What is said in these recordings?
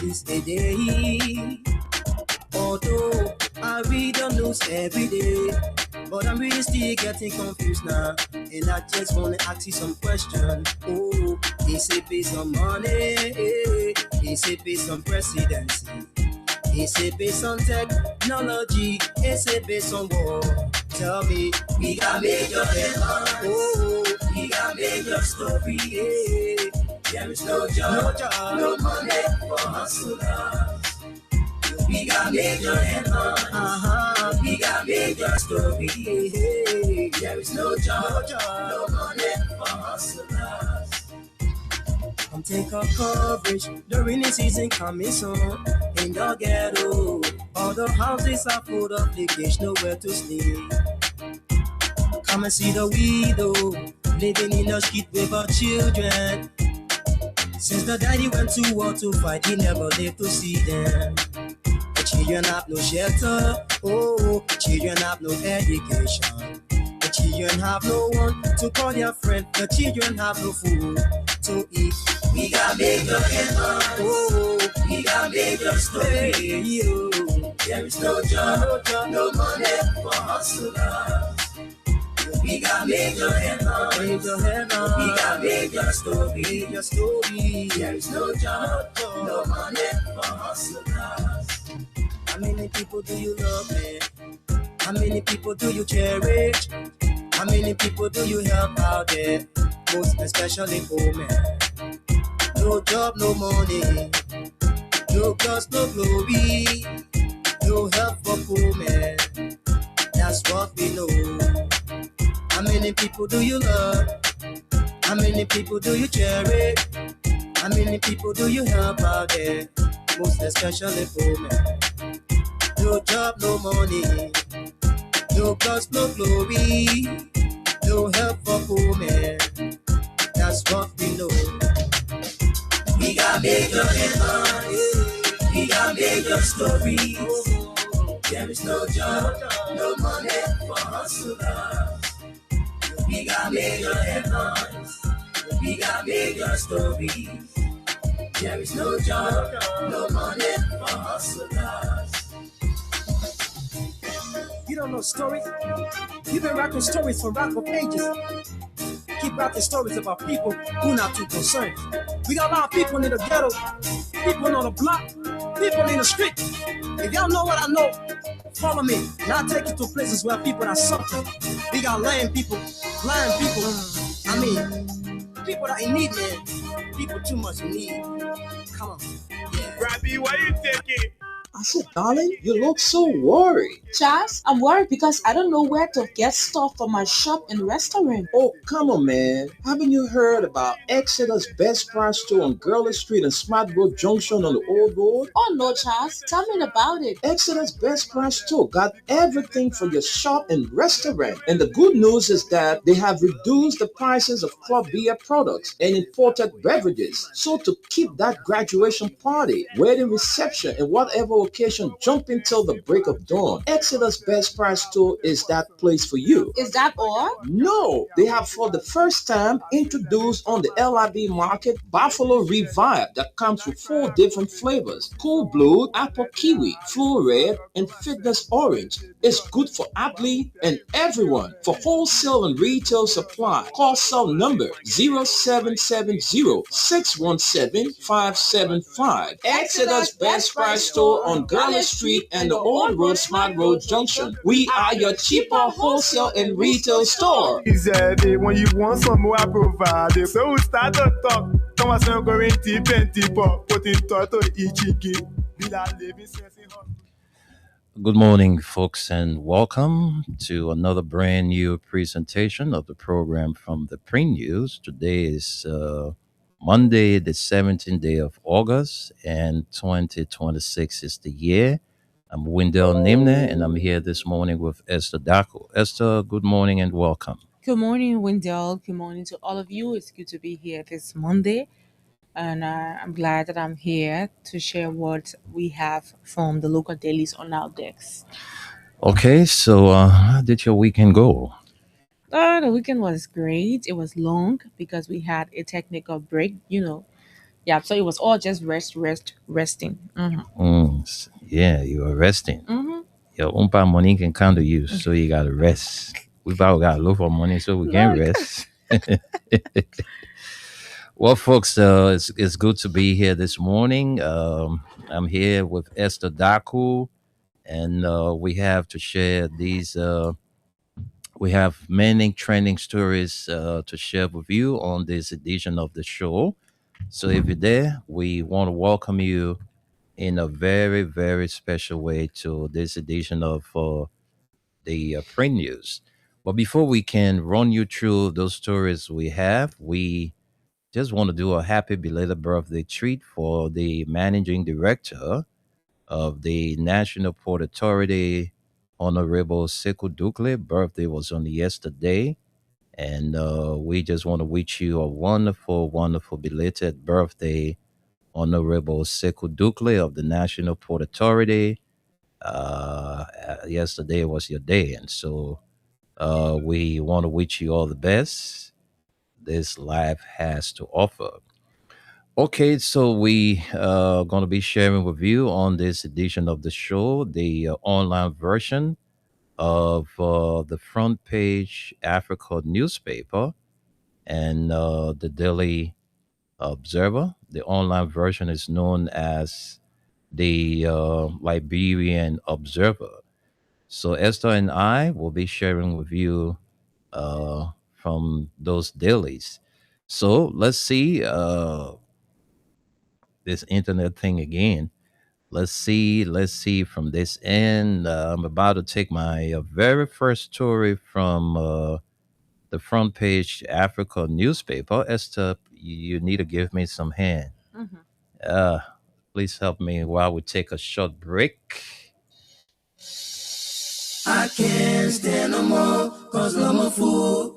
is a day. Although I read the news every day, but I'm really still getting confused now. And I just wanna ask you some questions. Oh, is it based on money? Is it based on presidency? Is it based on technology? Is it based on war? Tell me, we got major headlines. Oh, we got major story. There is no job, no money for hustlers. We got major headlines. We got major story. There is no job, no money for hustlers. Come take our coverage. The rainy season coming soon. In the ghetto, all the houses are full of leakage, nowhere to sleep. Come and see the widow living in the street with her children. Since the daddy went to war to fight, he never lived to see them. The children have no shelter, oh, children have no education. The children have no one to call their friend. The children have no food to eat. We got major headlines, oh, we got major story. There is no job, no money for hustlers. We got major headlines, we got major story. There is no job, no money for hustlers. How many people do you love, man? How many people do you cherish? How many people do you help out there? Most especially poor men. No job, no money. No cause, no glory. No help for poor men. That's what we know. How many people do you love? How many people do you cherish? How many people do you help out there? Most especially poor men. No job, no money. No cause, no glory. No help for poor men. That's what we know. We got major headlines. We got major stories. There is no job, no money for hustlers. We got major headlines. We got major stories. There is no job, no money for hustlers. You don't know stories? You've been rapping stories for rap for pages. Keep rapping stories about people who not too concerned. We got a lot of people in the ghetto, people on the block, people in the street. If y'all know what I know, follow me, and I'll take you to places where people are suffering. We got lame people, blind people. I mean, people that in need, man. People too much in need. Come on. Yeah. Robbie, why you taking? I said, darling, you look so worried. Charles, I'm worried because I don't know where to get stuff for my shop and restaurant. Oh, come on, man. Haven't you heard about Exeter's Best Price Store on Gurley Street and Smart Road Junction on the Old Road? Oh no, Charles. Tell me about it. Exeter's Best Price Store got everything for your shop and restaurant. And the good news is that they have reduced the prices of club beer products and imported beverages. So to keep that graduation party, wedding reception, and whatever occasion jumping till the break of dawn, Exeter's Best Price Store is that place for you. Is that all? No, they have for the first time introduced on the LIB market Buffalo Revive that comes with 4 different flavors: Cool Blue, Apple Kiwi, Full Red, and Fitness Orange. It's good for athlete and everyone. For wholesale and retail supply, call cell number 0770-617-575. Exeter's Best Price Store on Gurley Street and the Old Road Smart Road Junction. We are your cheaper wholesale and retail store. He said, when you want some more, I provide. So we start to talk. Come on, some going deep and deeper. Put in thought to each kid. Good morning, folks, and welcome to another brand new presentation of the program from the Pre-News. Today is Monday, the 17th day of August, and 2026 is the year. I'm Wendell Nimne, and I'm here this morning with Esther Daco. Esther, good morning and welcome. Good morning, Wendell. Good morning to all of you. It's good to be here this Monday. And I'm glad that I'm here to share what we have from the local dailies on our decks. Okay, so how did your weekend go? The weekend was great. It was long because we had a technical break, Yeah, so it was all just rest, rest, resting. Yeah, you are resting. Mm-hmm. Your umpa money can come to you, so you gotta rest. We probably gotta look for money so we can Like, rest. Well, folks, it's good to be here this morning. I'm here with Esther Daku, and we have to share these. We have many trending stories to share with you on this edition of the show. So if you're there, we want to welcome you in a very, very special way to this edition of print news. But before we can run you through those stories we just want to do a happy belated birthday treat for the managing director of the National Port Authority, Honorable Sekou Dukle. Birthday was on yesterday. And we just want to wish you a wonderful, wonderful belated birthday, Honorable Sekou Dukle of the National Port Authority. Yesterday was your day. And so we want to wish you all the best this life has to offer. Okay, so we going to be sharing with you on this edition of the show the online version of the front page Africa newspaper and the Daily Observer. The online version is known as the Liberian Observer. So Esther and I will be sharing with you from those dailies. So let's see this internet thing again. Let's see from this end. I'm about to take my very first story from the front page Africa newspaper. Esther, you need to give me some hand. mm-hmm. Uh, please help me while we take a short break. I can't stand no more, cause no more food.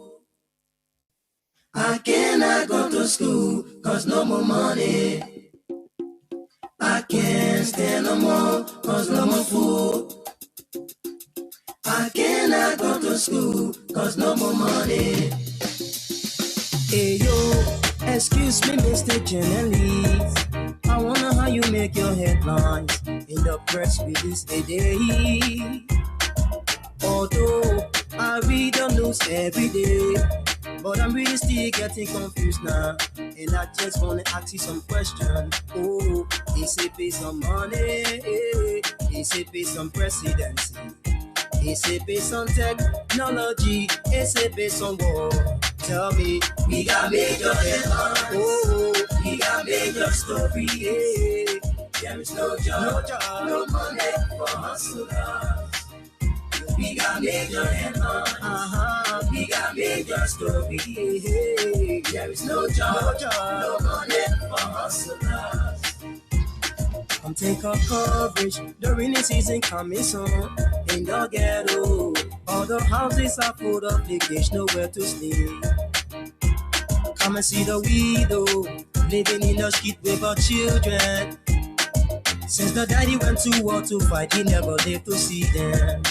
I cannot go to school, cause no more money. I can't stand no more, cause no more food. I cannot go to school, cause no more money. Hey yo, excuse me, Mr. Journalist. I wonder how you make your headlines in the press release today. Although I read the news every day, but I'm really still getting confused now. And I just wanna ask you some questions. Oh, is it based on money? Is it based on presidency? Is it based on technology? Is it based on war? Tell me, we got major headlines. Oh, we got major stories. There is no job, no money for hustlers. We got major headlines. We got major stories. There is no job, no money for hustlers. Come take up coverage, the rainy season coming soon. In the ghetto, all the houses are full of leakage, nowhere to sleep. Come and see the widow, living in the street with her children. Since the daddy went to war to fight, he never lived to see them.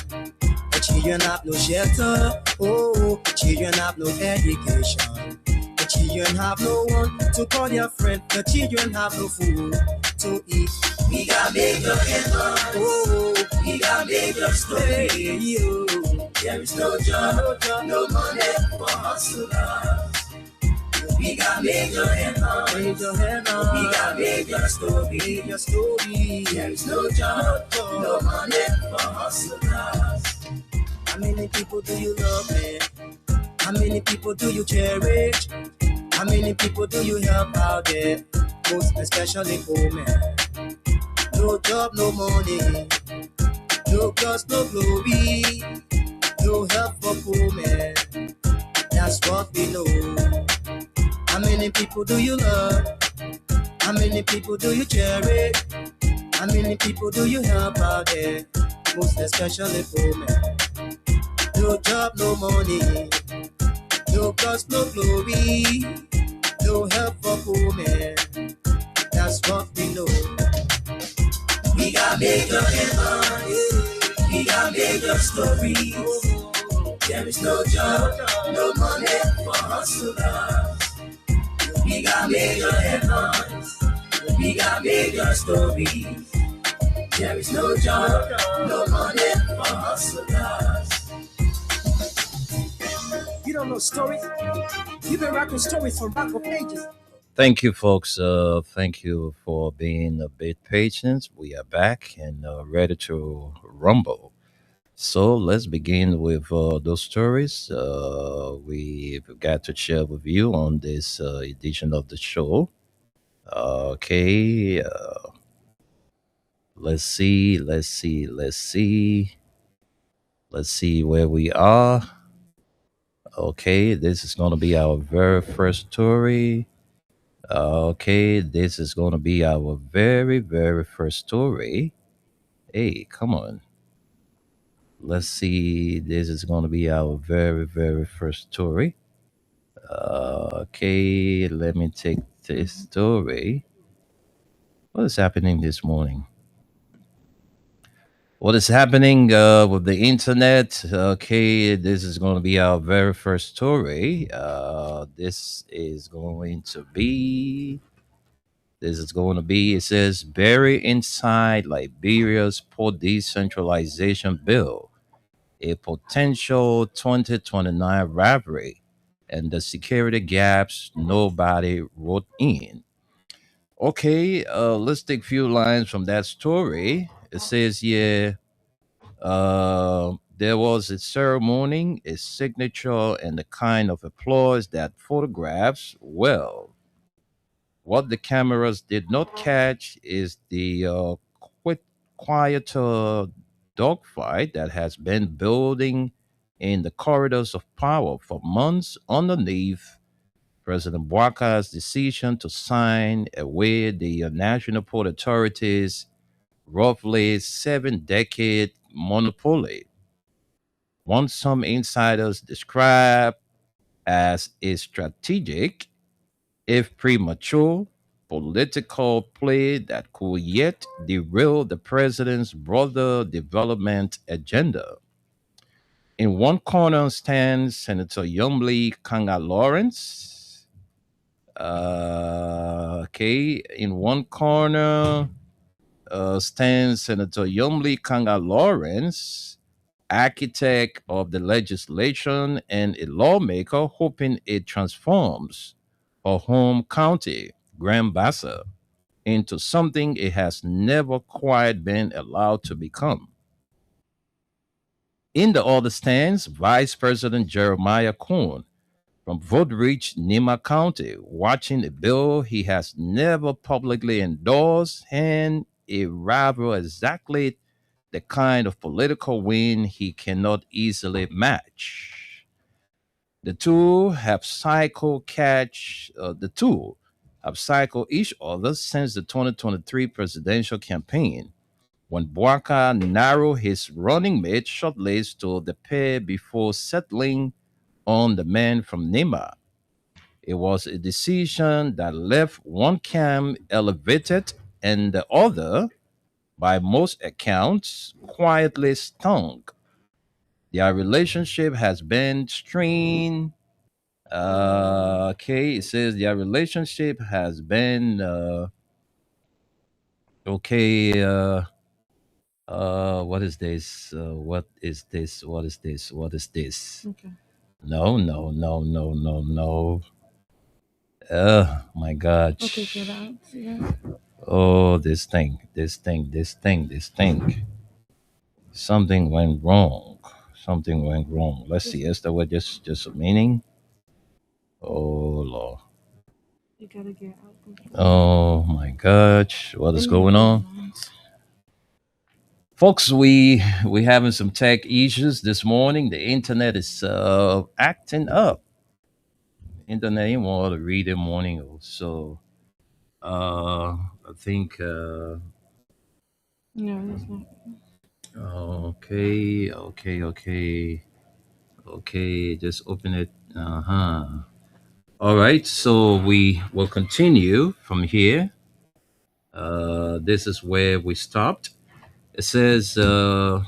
The children have no shelter, oh, children have no education. The children have no one to call their friend, the children have no food to eat. We got major headlines, oh, we got major stories. There is no job, no money for hustlers. We got major headlines, we got major stories. There is no job, no money for hustlers. How many people do you love, man? How many people do you cherish? How many people do you help out there? Most especially poor men. No job, no money, no cause, no glory, no help for poor men. That's what we know. How many people do you love? How many people do you cherish? How many people do you help out there? Most especially poor men. No job, no money, no cause, no glory, no help for poor men. That's what we know. We got major headlines, we got major stories. There is no job, no money for hustlers. We got major headlines, Bigger stories. There is no job, no money for hustlers. You don't know stories? You've been rapping stories from back for pages. Thank you, folks. Thank you for being a bit patient. We are back and ready to rumble. So let's begin with those stories we've got to share with you on this edition of the show. Okay, let's see where we are. Okay, this is going to be our very first story. Okay, this is going to be our very first story. Hey, come on. Let's see. This is going to be our very first story. Okay, let me take this story. What is happening this morning? What is happening with the internet? Okay, this is going to be our very first story. This is going to be. This is going to be. It says buried inside Liberia's poor decentralization bill, a potential 2029 rivalry, and the security gaps nobody wrote in. Okay, let's take a few lines from that story. It says, yeah, there was a ceremony, a signature, and the kind of applause that photographs, well, what the cameras did not catch is the quieter dogfight that has been building in the corridors of power for months underneath President Bwaka's decision to sign away the National Port Authority's roughly 7 decade monopoly. One some insiders describe as a strategic, if premature, political play that could yet derail the president's broader development agenda. In one corner stands Senator Yumli Kanga Lawrence. Okay, in one corner stands Senator Yumli Kanga Lawrence, architect of the legislation and a lawmaker hoping it transforms her home county, Grand Bassa, into something it has never quite been allowed to become. In the other stands Vice President Jeremiah Korn from Voterich, Nima County, watching a bill he has never publicly endorsed and a rival exactly the kind of political win he cannot easily match. The two have cycled each other since the 2023 presidential campaign, when Bwaka narrowed his running mate shortlist to the pair before settling on the man from Nema. It was a decision that left one camp elevated and the other, by most accounts, quietly stung. Their relationship has been strained. Okay, it says their relationship has been okay. What is this? What is this? What is this? What is this? Okay. No. Oh my God. Okay, get out. Yeah. Oh, this thing. Something went wrong. Something went wrong. Let's see. Is that what just a meaning? Oh Lord. You gotta get out. Oh my gosh. What is going on? Folks, we having some tech issues this morning. The internet is acting up. Internet ain't want to read in morning. So I think No, that's not. okay. Just open it. Uh-huh. All right, so we will continue from here. This is where we stopped. It says their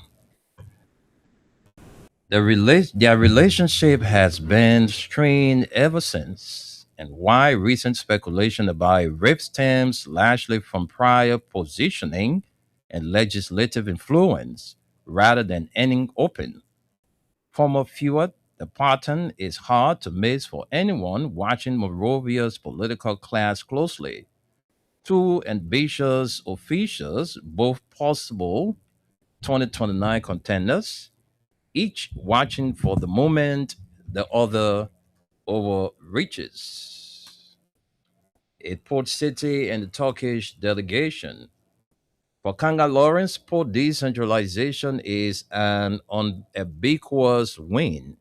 relationship has been strained ever since. and why recent speculation about a rift stems largely from prior positioning and legislative influence rather than ending open. Former Fuad, the pattern is hard to miss for anyone watching Monrovia's political class closely. Two ambitious officials, both possible 2029 contenders, each watching for the moment the other overreaches. A port city and the Turkish delegation. For Kanga Lawrence, port decentralization is an unambiguous win,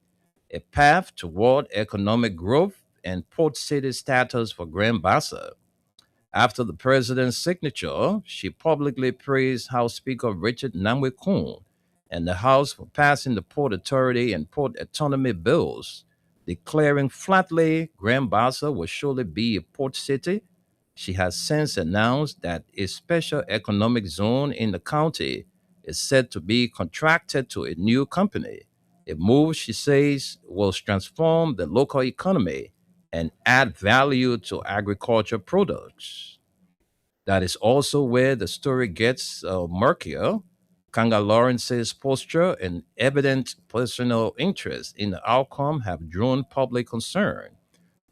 a path toward economic growth and port city status for Grand Bassa. After the president's signature, she publicly praised House Speaker Richard Namwekun and the House for passing the Port Authority and Port Autonomy bills, declaring flatly Grand Bassa will surely be a port city. She has since announced that a special economic zone in the county is set to be contracted to a new company, a move she says will transform the local economy and add value to agriculture products. That is also where the story gets murkier. Kanga Lawrence's posture and evident personal interest in the outcome have drawn public concern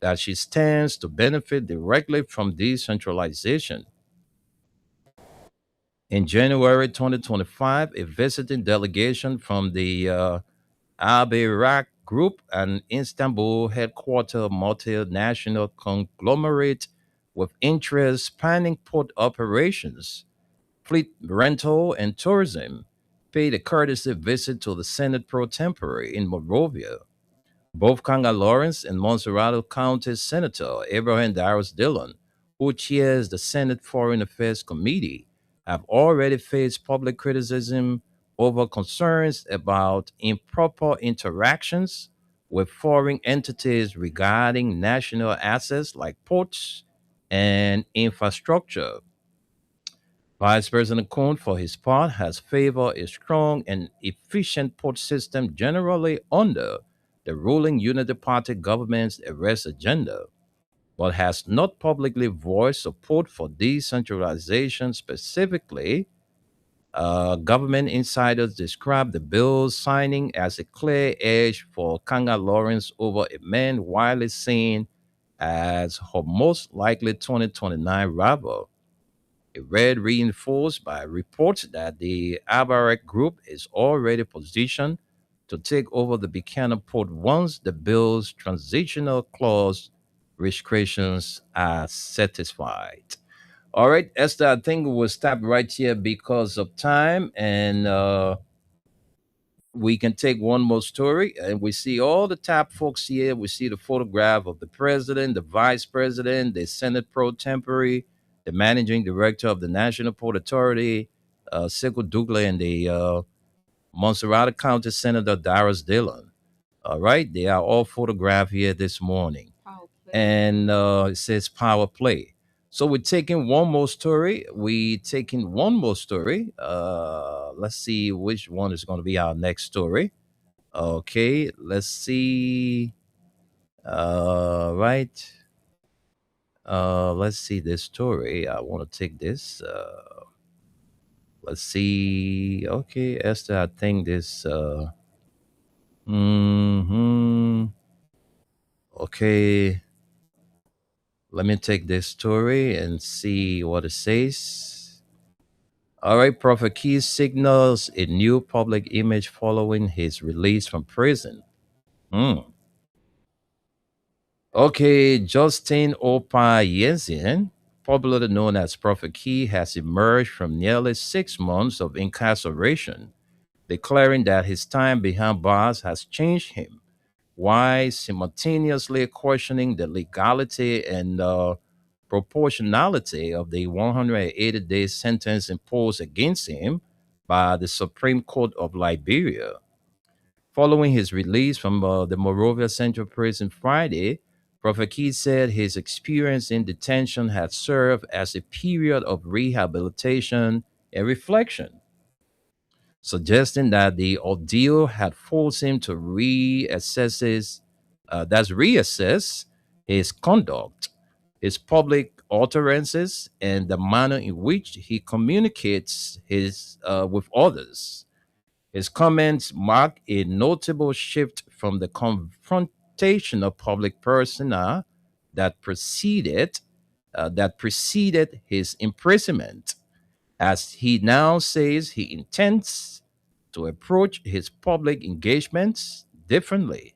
that she stands to benefit directly from decentralization. In January 2025, a visiting delegation from the Abirak Group, an Istanbul headquartered multinational conglomerate with interests spanning port operations, fleet rental, and tourism, paid a courtesy visit to the Senate pro tempore in Monrovia. Both Kanga Lawrence and Montserrado County Senator Abraham Darius Dillon, who chairs the Senate Foreign Affairs Committee, have already faced public criticism over concerns about improper interactions with foreign entities regarding national assets like ports and infrastructure. Vice President Kuhn, for his part, has favored a strong and efficient port system generally under the ruling Unity Party government's arrest agenda, but has not publicly voiced support for decentralization specifically. Government insiders describe the bill's signing as a clear edge for Kanga Lawrence over a man widely seen as her most likely 2029 rival. A read reinforced by reports that the Abarak Group is already positioned to take over the Buchanan port once the bill's transitional clause restrictions are satisfied. All right, Esther, I think we'll stop right here because of time, and we can take one more story. And we see all the top folks here. We see the photograph of the president, the vice president, the Senate pro tempore, the managing director of the National Port Authority, Sigel Douglas, and the Montserrat County Senator Darius Dillon. All right, they are all photographed here this morning, and it says power play. So we're taking one more story. We taking one more story. Let's see which one is going to be our next story. Okay, let's see. Right. Let's see this story. I want to take this. Let's see. Okay, Esther, I think this. Hmm. Okay, let me take this story and see what it says. All right, Prophet Keys signals a new public image following his release from prison. Hmm. Okay, Justin Opayensian, popularly known as Prophet Key, has emerged from nearly 6 months of incarceration, declaring that his time behind bars has changed him, while simultaneously questioning the legality and proportionality of the 180-day sentence imposed against him by the Supreme Court of Liberia. Following his release from the Morovia Central Prison Friday, Prophet Keith said his experience in detention had served as a period of rehabilitation and reflection, suggesting that the ordeal had forced him to reassess his conduct, his public utterances, and the manner in which he communicates with others. His comments mark a notable shift from the confrontational public persona that preceded his imprisonment, as he now says he intends to approach his public engagements differently.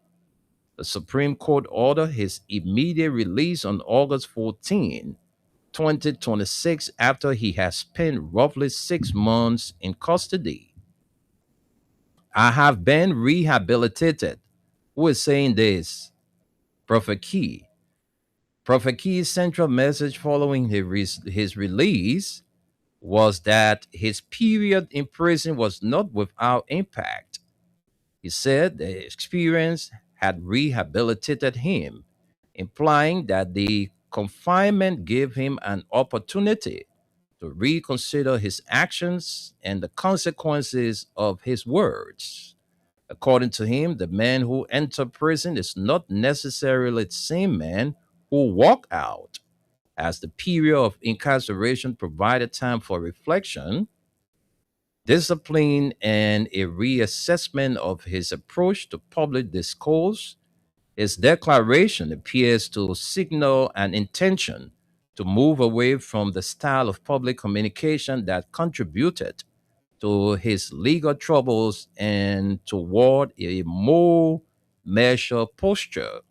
The Supreme Court ordered his immediate release on August 14, 2026, after he has spent roughly 6 months in custody. I have been rehabilitated. Who is saying this? Prophet Key. Prophet Key's central message following his release was that his period in prison was not without impact. He said the experience had rehabilitated him, implying that the confinement gave him an opportunity to reconsider his actions and the consequences of his words. According to him, the man who entered prison is not necessarily the same man who walked out, as the period of incarceration provided time for reflection, discipline, and a reassessment of his approach to public discourse. His declaration appears to signal an intention to move away from the style of public communication that contributed to his legal troubles and toward a more measured posture.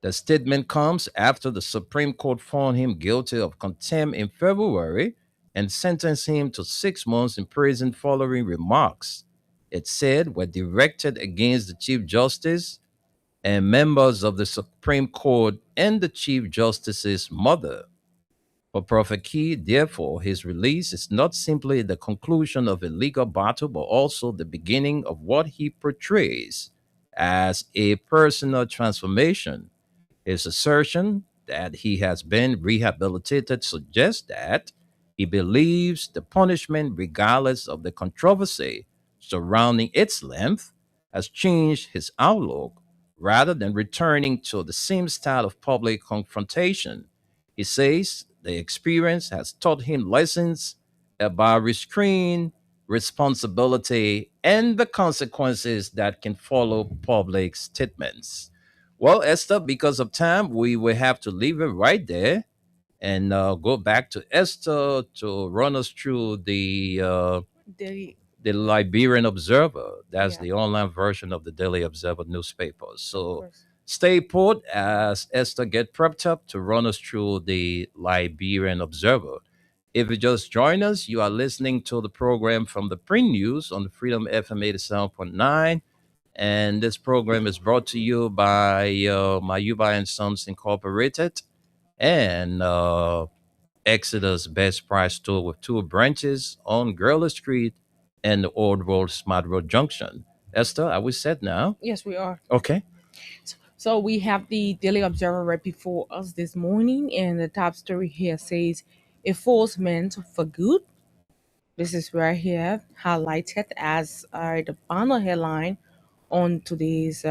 The statement comes after the Supreme Court found him guilty of contempt in February and sentenced him to 6 months in prison following remarks it said were directed against the Chief Justice and members of the Supreme Court and the Chief Justice's mother. For Prophet Key, therefore, his release is not simply the conclusion of a legal battle, but also the beginning of what he portrays as a personal transformation. His assertion that he has been rehabilitated suggests that he believes the punishment, regardless of the controversy surrounding its length, has changed his outlook rather than returning to the same style of public confrontation. He says the experience has taught him lessons about restraint, responsibility, and the consequences that can follow public statements. Well, Esther, because of time, we will have to leave it right there and go back to Esther to run us through Daily, the Liberian Observer. That's yeah, the online version of the Daily Observer newspaper. of So course. stay put as Esther get prepped up to run us through the Liberian Observer. If you just join us, you are listening to the program from the Print News on the Freedom FM 87.9. And this program is brought to you by Mayuba and Sons Incorporated and Exodus Best Price Store with two branches on Gurley Street and the Old Road Smart Road Junction. Esther, are we set now? Yes, we are. Okay. So we have the Daily Observer right before us this morning, and the top story here says, "A force meant for good." This is right here highlighted as the banner headline on today's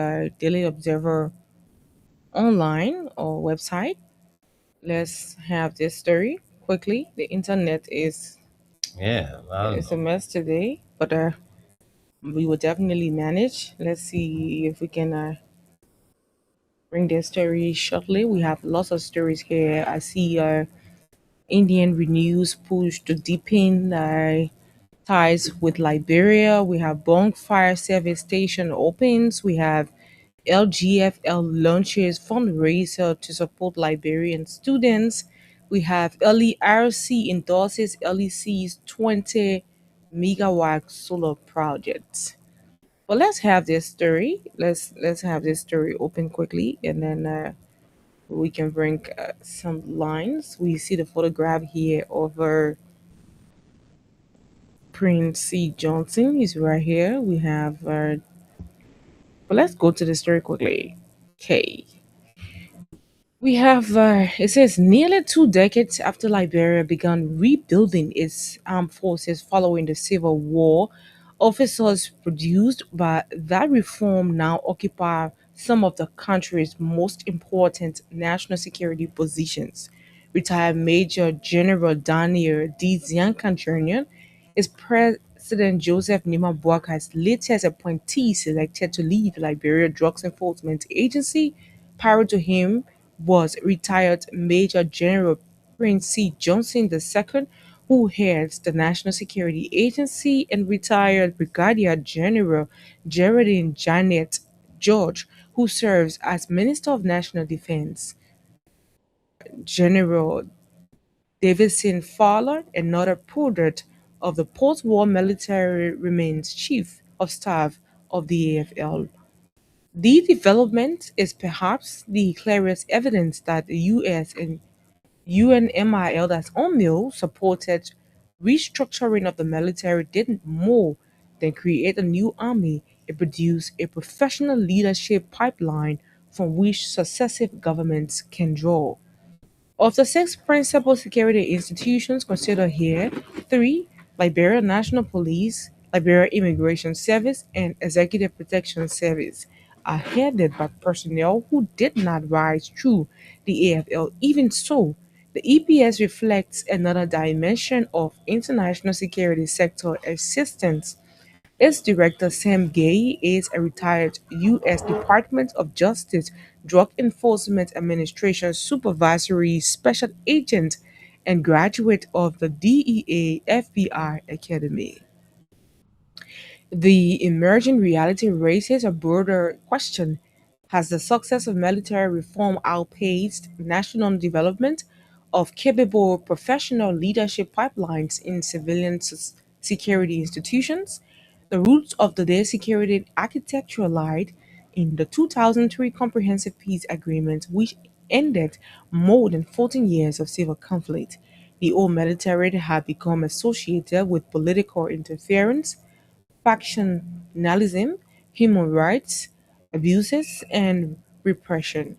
Daily Observer online or website. Let's have this story quickly. The internet Yeah, I don't is a know. mess today, but we will definitely manage. Let's see if we can bring this story shortly. We have lots of stories here. I see Indian renews push to deepen ties with Liberia. We have bonfire service station opens. We have LGFL launches fundraiser to support Liberian students. We have early RC endorses LEC's 20 megawatt solar project. But let's have this story. Let's have this story open quickly, and then we can bring some lines. We see the photograph here of Prince C. Johnson. He's right here. We have, but let's go to the story quickly. Okay. We have, it says, nearly 2 decades after Liberia began rebuilding its armed forces following the civil war, officers produced by that reform now occupy some of the country's most important national security positions. Retired Major General Daniel D. Ziankan Jr. is President Joseph Nima Boakar's latest appointee selected to lead the Liberia Drugs Enforcement Agency. Prior to him was retired Major General Prince C. Johnson II, who heads the National Security Agency, and retired Brigadier General Geraldine Janet George, who serves as Minister of National Defense. General Davidson Fowler, another product of the post-war military, remains Chief of Staff of the AFL. The development is perhaps the clearest evidence that the US and UNMIL, that's UNMIL, supported restructuring of the military did more than create a new army. It produced a professional leadership pipeline from which successive governments can draw. Of the six principal security institutions considered here, three, Liberia National Police, Liberia Immigration Service, and Executive Protection Service, are headed by personnel who did not rise through the AFL. Even so, the EPS reflects another dimension of international security sector assistance. Its director, Sam Gay, is a retired U.S. Department of Justice Drug Enforcement Administration supervisory special agent and graduate of the DEA FBI Academy. The emerging reality raises a broader question. Has the success of military reform outpaced national development of capable professional leadership pipelines in civilian security institutions? The roots of today's security architecture lied in the 2003 Comprehensive Peace Agreement, which ended more than 14 years of civil conflict. The old military had become associated with political interference, factionalism, human rights abuses, and repression.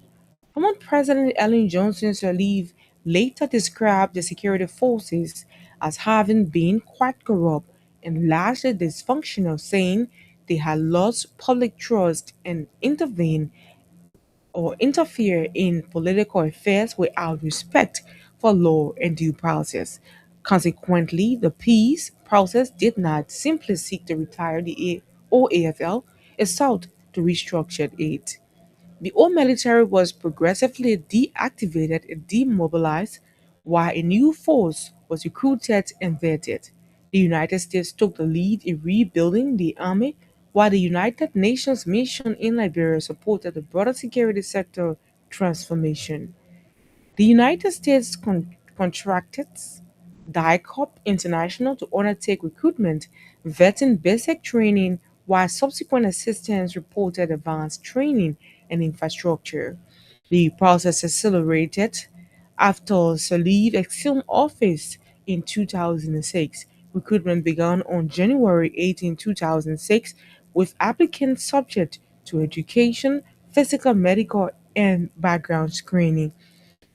Former President Ellen Johnson Sirleaf later described the security forces as having been quite corrupt and largely dysfunctional, saying they had lost public trust and intervened or interfere in political affairs without respect for law and due process. Consequently, the peace process did not simply seek to retire the OAFL, it sought to restructure it. The old military was progressively deactivated and demobilized, while a new force was recruited and vetted. The United States took the lead in rebuilding the army, while the United Nations mission in Liberia supported the broader security sector transformation. The United States contracted DICOP International to undertake recruitment, vetting basic training, while subsequent assistance reported advanced training and infrastructure. The process accelerated after Salih assumed office in 2006. Recruitment began on January 18, 2006, with applicants subject to education, physical, medical, and background screening.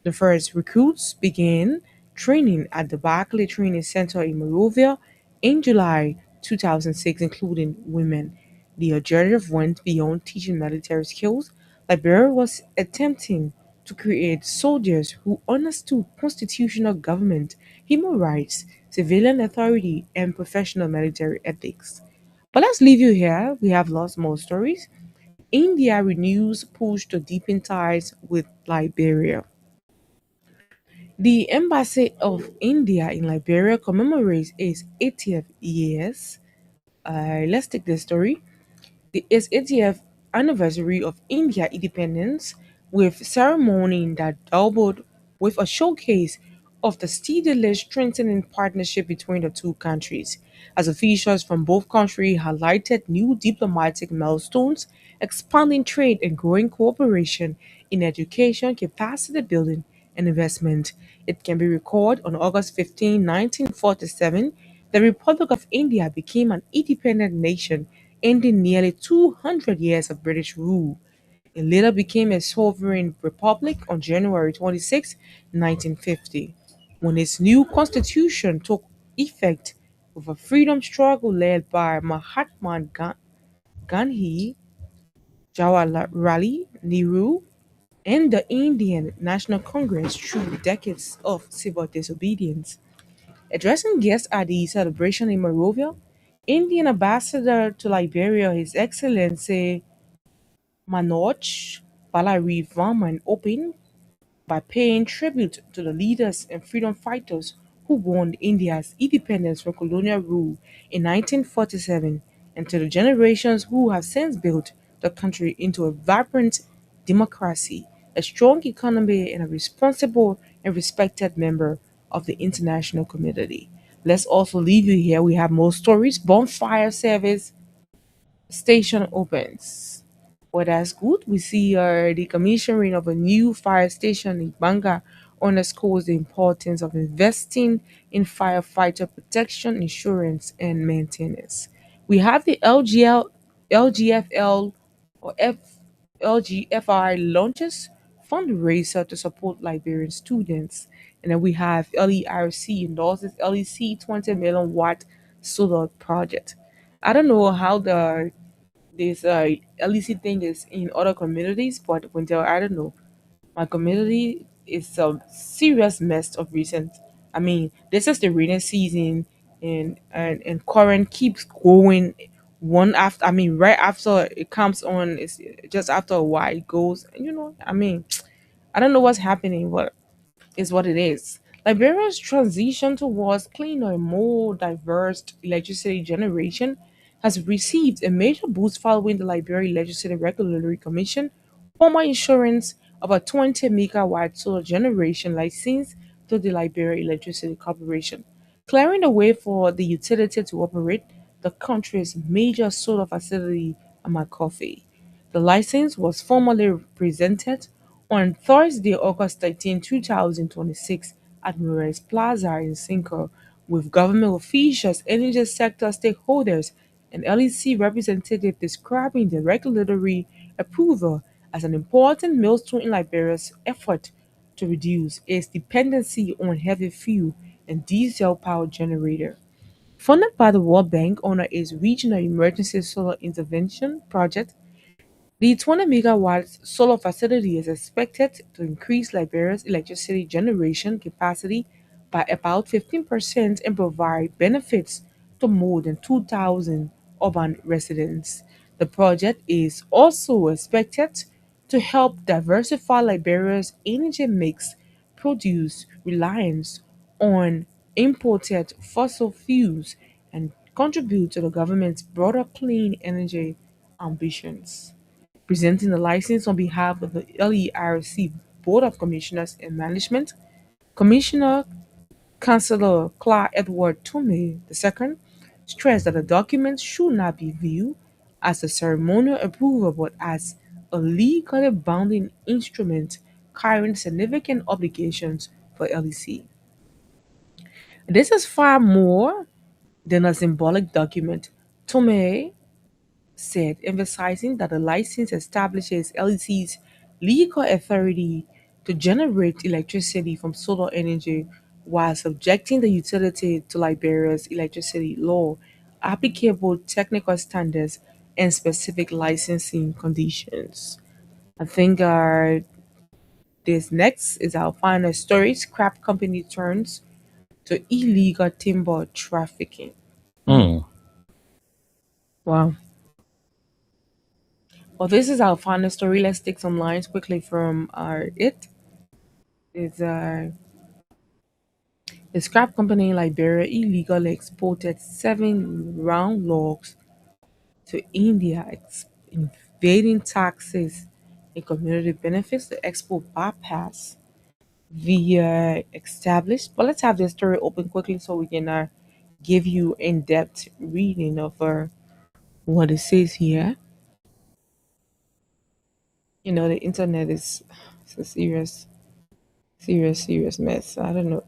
The first recruits began training at the Barclay Training Center in Monrovia in July 2006, including women. The objective went beyond teaching military skills. Liberia was attempting to create soldiers who understood constitutional government, human rights, civilian authority, and professional military ethics. But let's leave you here. We have lots more stories. India renews push to deepen ties with Liberia. The Embassy of India in Liberia commemorates its 80th years. Let's take this story. Its 80th anniversary of India independence with ceremony that doubled with a showcase of the steadily strengthening partnership between the two countries, as officials from both countries highlighted new diplomatic milestones, expanding trade and growing cooperation in education, capacity building, and investment. It can be recalled on August 15, 1947, the Republic of India became an independent nation, ending nearly 200 years of British rule. It later became a sovereign republic on January 26, 1950, when its new constitution took effect with a freedom struggle led by Mahatma Gandhi Jawaharlal Nehru, and the Indian National Congress through decades of civil disobedience. Addressing guests at the celebration in Monrovia, Indian Ambassador to Liberia, His Excellency Manoj Balarivaman opened by paying tribute to the leaders and freedom fighters who won India's independence from colonial rule in 1947 and to the generations who have since built the country into a vibrant democracy, a strong economy, and a responsible and respected member of the international community. Let's also leave you here. We have more stories. Bonfire service station opens. Well, that's good. We see the commissioning of a new fire station in Banga underscores the importance of investing in firefighter protection, insurance, and maintenance. We have the LGFL or LGFI launches fundraiser to support Liberian students. And then we have LERC endorses LEC 20 million watt solar project. I don't know how this LEC thing is in other communities, but Winter, I don't know. My community is a serious mess of recent. I mean, this is the rainy season, and current keeps going one after. I mean, right after it comes on, it's just after a while it goes. I mean, I don't know what's happening, but is what it is. Liberia's transition towards cleaner and more diverse electricity generation has received a major boost following the Liberia Legislative Regulatory Commission formal insurance of a 20 megawatt solar generation license to the Liberia Electricity Corporation, clearing the way for the utility to operate the country's major solar facility, Amakofi. The license was formally presented on Thursday, August 13, 2026, at Mures Plaza in Cinco, with government officials, energy sector stakeholders, and LEC representatives describing the regulatory approval as an important milestone in Liberia's effort to reduce its dependency on heavy fuel and diesel power generator. Funded by the World Bank under its Regional Emergency Solar Intervention Project, the 20 megawatt solar facility is expected to increase Liberia's electricity generation capacity by about 15% and provide benefits to more than 2,000 urban residents. The project is also expected to help diversify Liberia's energy mix, reduce reliance on imported fossil fuels, and contribute to the government's broader clean energy ambitions. Presenting the license on behalf of the LERC Board of Commissioners and Management, Commissioner Councillor Clark Edward Tome II stressed that the document should not be viewed as a ceremonial approval but as a legally binding instrument carrying significant obligations for LEC. This is far more than a symbolic document. Tome said, emphasizing that the license establishes LEC's legal authority to generate electricity from solar energy while subjecting the utility to Liberia's electricity law, applicable technical standards, and specific licensing conditions. I think this next is our final story. Scrap company turns to illegal timber trafficking. Hmm. Wow. Well, this is our final story. Let's take some lines quickly from it. It's a scrap company in Liberia illegally exported 7 round logs to India, invading taxes and community benefits. The export bypass via established. But let's have this story open quickly so we can give you in-depth reading of what it says here. The internet is it's a serious mess. I don't know.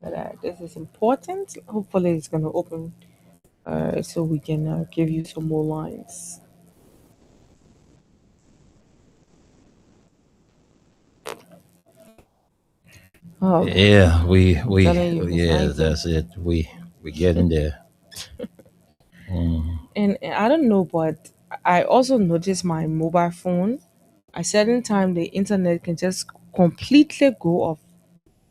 But this is important. Hopefully, it's going to open so we can give you some more lines. Oh, Yeah, I'm telling you, it's yeah, 19. that's it. We getting there. Mm. And I don't know, but I also noticed my mobile phone. At certain time, the internet can just completely go off.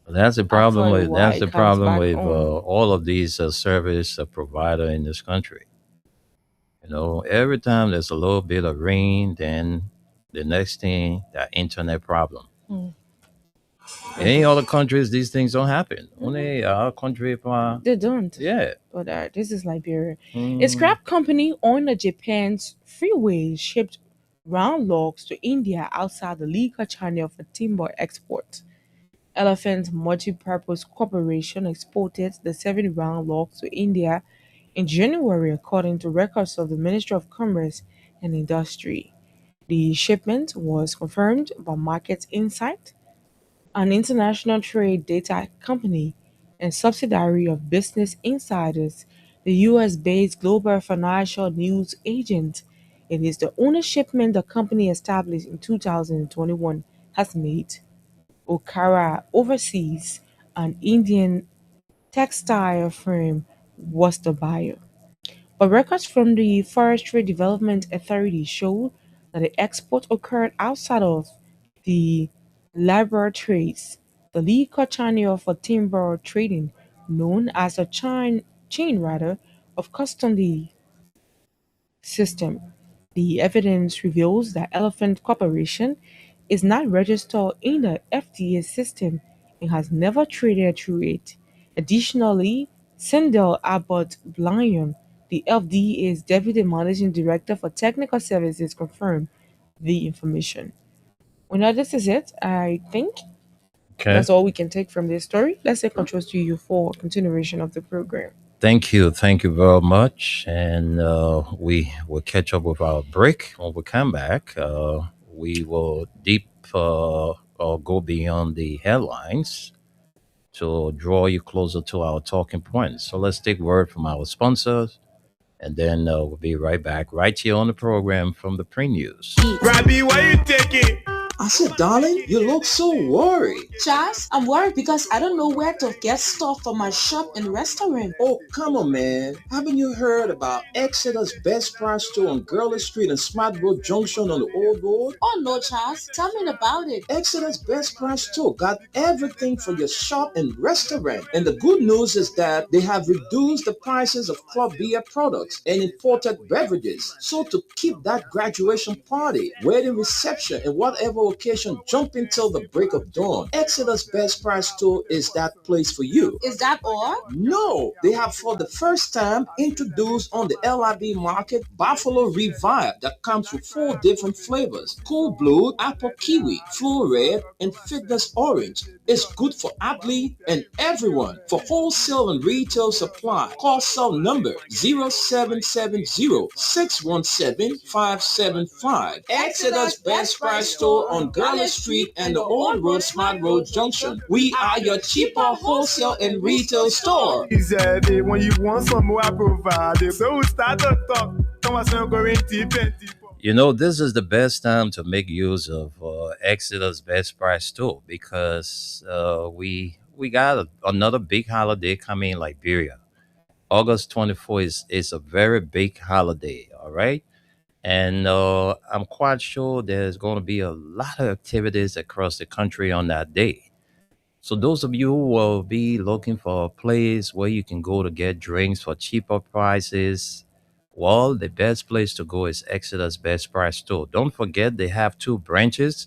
That's the After problem a with while, that's it the comes problem back with on. all of these service provider in this country. Every time there's a little bit of rain, then the next thing that internet problem. Mm. And Any other countries, these things don't happen. mhm, Only our country, they don't. yeah. But this is Liberia. A Mm, scrap company on the Japan's freeway shipped round logs to India outside the legal channel for timber export. Elephant Multi-Purpose Corporation exported the 7 round logs to India in January, according to records of the Ministry of Commerce and Industry. The shipment was confirmed by Market Insight, an international trade data company and subsidiary of Business Insiders, the US based global financial news agent. It is the only shipment the company established in 2021 has made. Okara Overseas, an Indian textile firm, was the buyer. But records from the Forestry Development Authority showed that the export occurred outside of the laboratories, the legal channel for timber trading, known as the chain rather of custody system. The evidence reveals that Elephant Corporation is not registered in the FDA system and has never traded through it. Additionally, Sindel Abbott Blyon, the FDA's Deputy Managing Director for Technical Services, confirmed the information. Well, now this is it. I think okay. that's all we can take from this story. Let's say controls to you for continuation of the program. Thank you very much, and we will catch up with our break when we come back. We will deep or go beyond the headlines to draw you closer to our talking points. So let's take word from our sponsors, and then we'll be right back, right here on the program from the pre news. Robbie, why you taking? I said, darling, you look so worried. Charles, I'm worried because I don't know where to get stuff for my shop and restaurant. Oh, come on, man. Haven't you heard about Exeter's Best Price store on Gurley Street and Smart Road Junction on the Old Road? Oh no, Charles, tell me about it. Exeter's Best Price store got everything for your shop and restaurant. And the good news is that they have reduced the prices of club beer products and imported beverages. So to keep that graduation party, wedding reception, and whatever occasion jumping till the break of dawn, Exeter's Best Price store is that place for you. Is that all? No, they have for the first time introduced on the LIB market Buffalo Revive that comes with 4 different flavors: Cool Blue, Apple Kiwi, Full Red, and Fitness Orange. It's good for athlete and everyone. For wholesale and retail supply, call cell number 0770-617-575. Exeter's Best Price store on Garland Street and the Old Road Smart Road Junction. We are your cheaper wholesale and retail store. He said, when you want some more, I provide. So we start to talk. Come on, so going deep and deep. This is the best time to make use of Exeter's Best Price store because we got another big holiday coming in Liberia. August 24th is a very big holiday, all right? And I'm quite sure there's going to be a lot of activities across the country on that day. So those of you who will be looking for a place where you can go to get drinks for cheaper prices, well, the best place to go is Exeter's Best Price store. Don't forget they have 2 branches.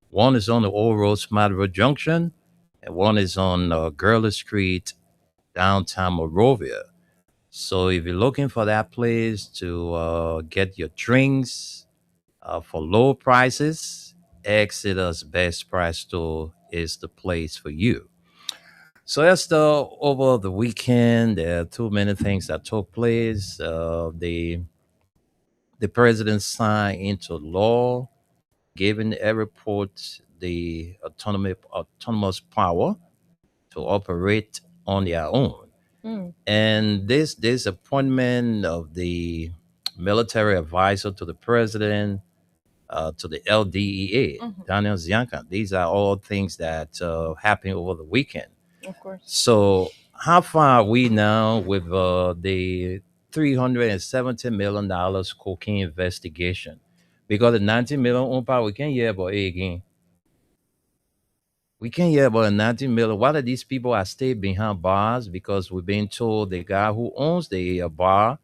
One is on the Old Road Smart Road Junction, and one is on Gurley Street, downtown Morovia. So if you're looking for that place to get your drinks for low prices, Exeter's Best Price store is the place for you. So that's over the weekend. There are too many things that took place. The president signed into law, giving every port the autonomous power to operate on their own. Mm, And this appointment of the military advisor to the president, to the LDEA, mhm, Daniel Zianka, these are all things that happened over the weekend. of course. So, how far are we now with the $370 million cocaine investigation. Because the 90 million umpa, we can't hear about it again. We can't hear about the 90 million. Why are these people are stay behind bars? Because we've been told the guy who owns the bar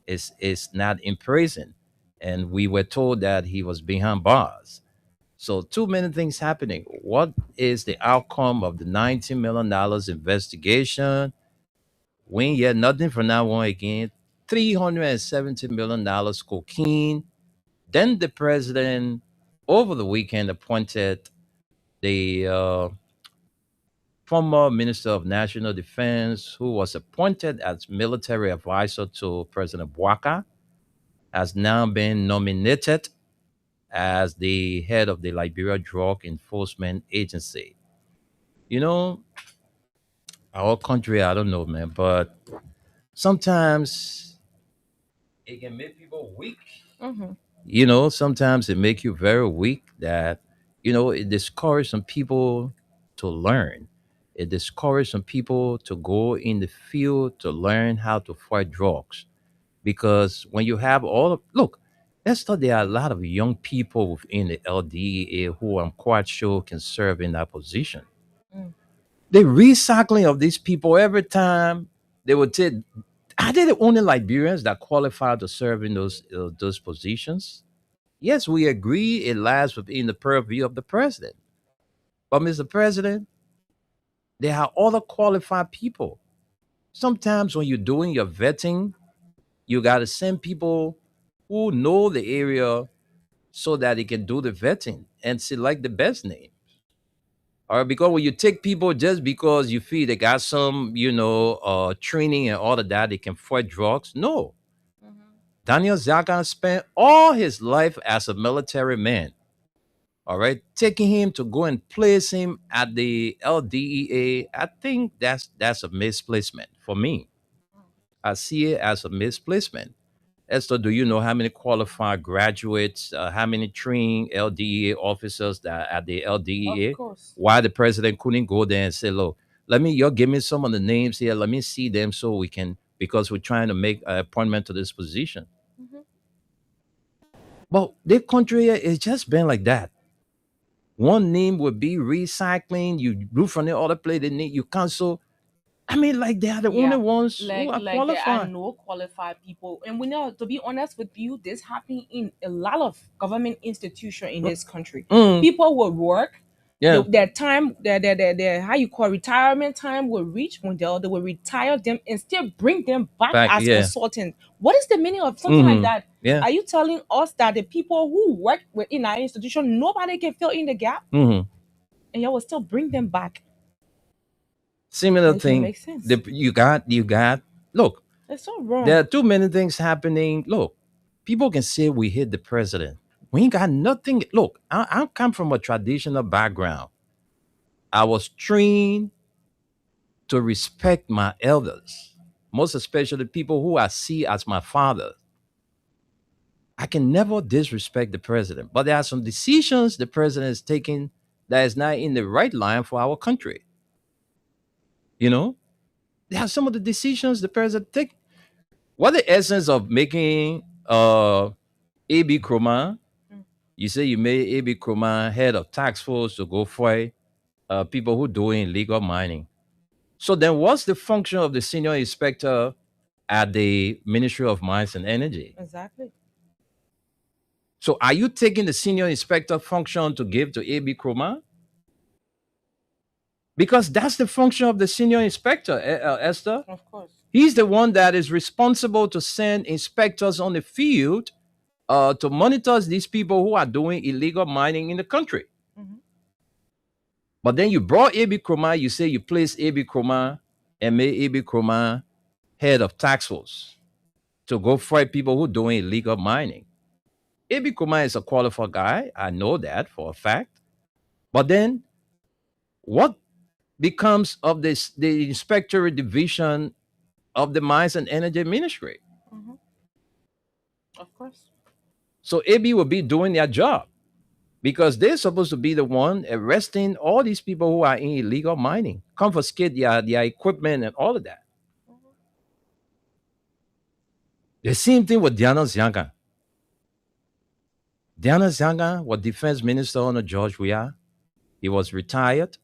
is not in prison. And we were told that he was behind bars. So too many things happening. What is the outcome of the $90 million investigation? We ain't hear nothing from now on again. $370 million cocaine. Then the president over the weekend appointed the former Minister of National Defense, who was appointed as military advisor to President Bouaka, has now been nominated as the head of the Liberia Drug Enforcement Agency. You know, our country, I don't know, man, but sometimes it can make people weak. Mm-hmm. Sometimes it make you very weak that, it discourages some people to learn. It discourages some people to go in the field to learn how to fight drugs. Because when you have look, let's thought there are a lot of young people within the LDEA who I'm quite sure can serve in that position. Mm. The recycling of these people every time they would take, are they the only Liberians that qualify to serve in those positions? Yes, we agree it lies within the purview of the president. But Mr. President, there are other qualified people. Sometimes when you're doing your vetting, you got to send people who know the area so that they can do the vetting and select the best name. Or because when you take people just because you feel they got some, training and all of that, they can fight drugs. No. Mm-hmm. Daniel Zagan spent all his life as a military man. All right, taking him to go and place him at the LDEA, I think that's a misplacement for me. I see it as a misplacement. Esther, do you know how many qualified graduates, how many trained LDEA officers that are at the Of LDEA? course. Why the president couldn't go there and say, "Look, you give me some of the names here. Let me see them so we can, because we're trying to make an appointment to this position." Mm-hmm. But the country has just been like that. One name would be recycling. You look from the other place, they need you cancel. I mean, like they are the only Yeah, ones who like are like there are qualified. no qualified people, and we know, to be honest with you, this happening in a lot of government institution in this country. Mm, People will work, yeah, their time, their how you call retirement time will reach when they will retire them and still bring them back back, as yeah. consultants. What is the meaning of something like Hmm. that? Yeah. Are you telling us that the people who work within our institution, nobody can fill in the gap, Hmm. and you will still bring them back? Similar That doesn't thing. make sense. You got. Look, It's so there wrong. are too many things happening. Look, people can say we hate the president. We ain't got nothing. Look, I come from a traditional background. I was trained to respect my elders, most especially people who I see as my father. I can never disrespect the president, but there are some decisions the president is taking that is not in the right line for our country. You know, there are some of the decisions the president take. What the essence of making AB Kroma? Mm. You say you made AB Kroma head of tax force to go fight people who doing illegal mining. So then, what's the function of the senior inspector at the Ministry of Mines and Energy? Exactly. So, are you taking the senior inspector function to give to AB Kroma? Because that's the function of the senior inspector, Esther. Of course. He's the one that is responsible to send inspectors on the field to monitor these people who are doing illegal mining in the country. Hmm. But then you brought AB Kroma, you say you placed AB Kroma and made AB Kroma head of tax force to go fight people who are doing illegal mining. AB Kroma is a qualified guy. I know that for a fact. But then what becomes of this the inspectorate division of the Mines and Energy Ministry? Hmm. Of course. So AB will be doing their job because they're supposed to be the one arresting all these people who are in illegal mining, confiscate their equipment and all of that. Mhm. The same thing with Diana Zianga. Diana Zianga was defense minister under George Weah. He was retired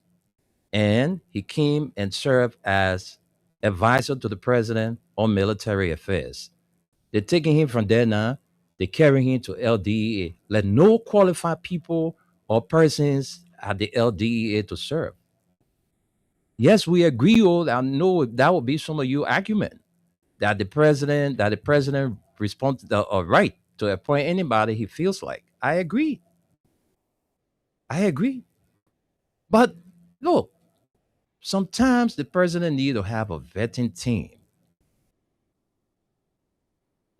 and he came and served as advisor to the president on military affairs. They're taking him from there now. They carry him to LDEA. Let no qualified people or persons at the LDEA to serve. Yes, we agree. Oh, I know that would be some of your argument that the president responds the right to appoint anybody he feels like. I agree. I agree. But look, sometimes the president need to have a vetting team.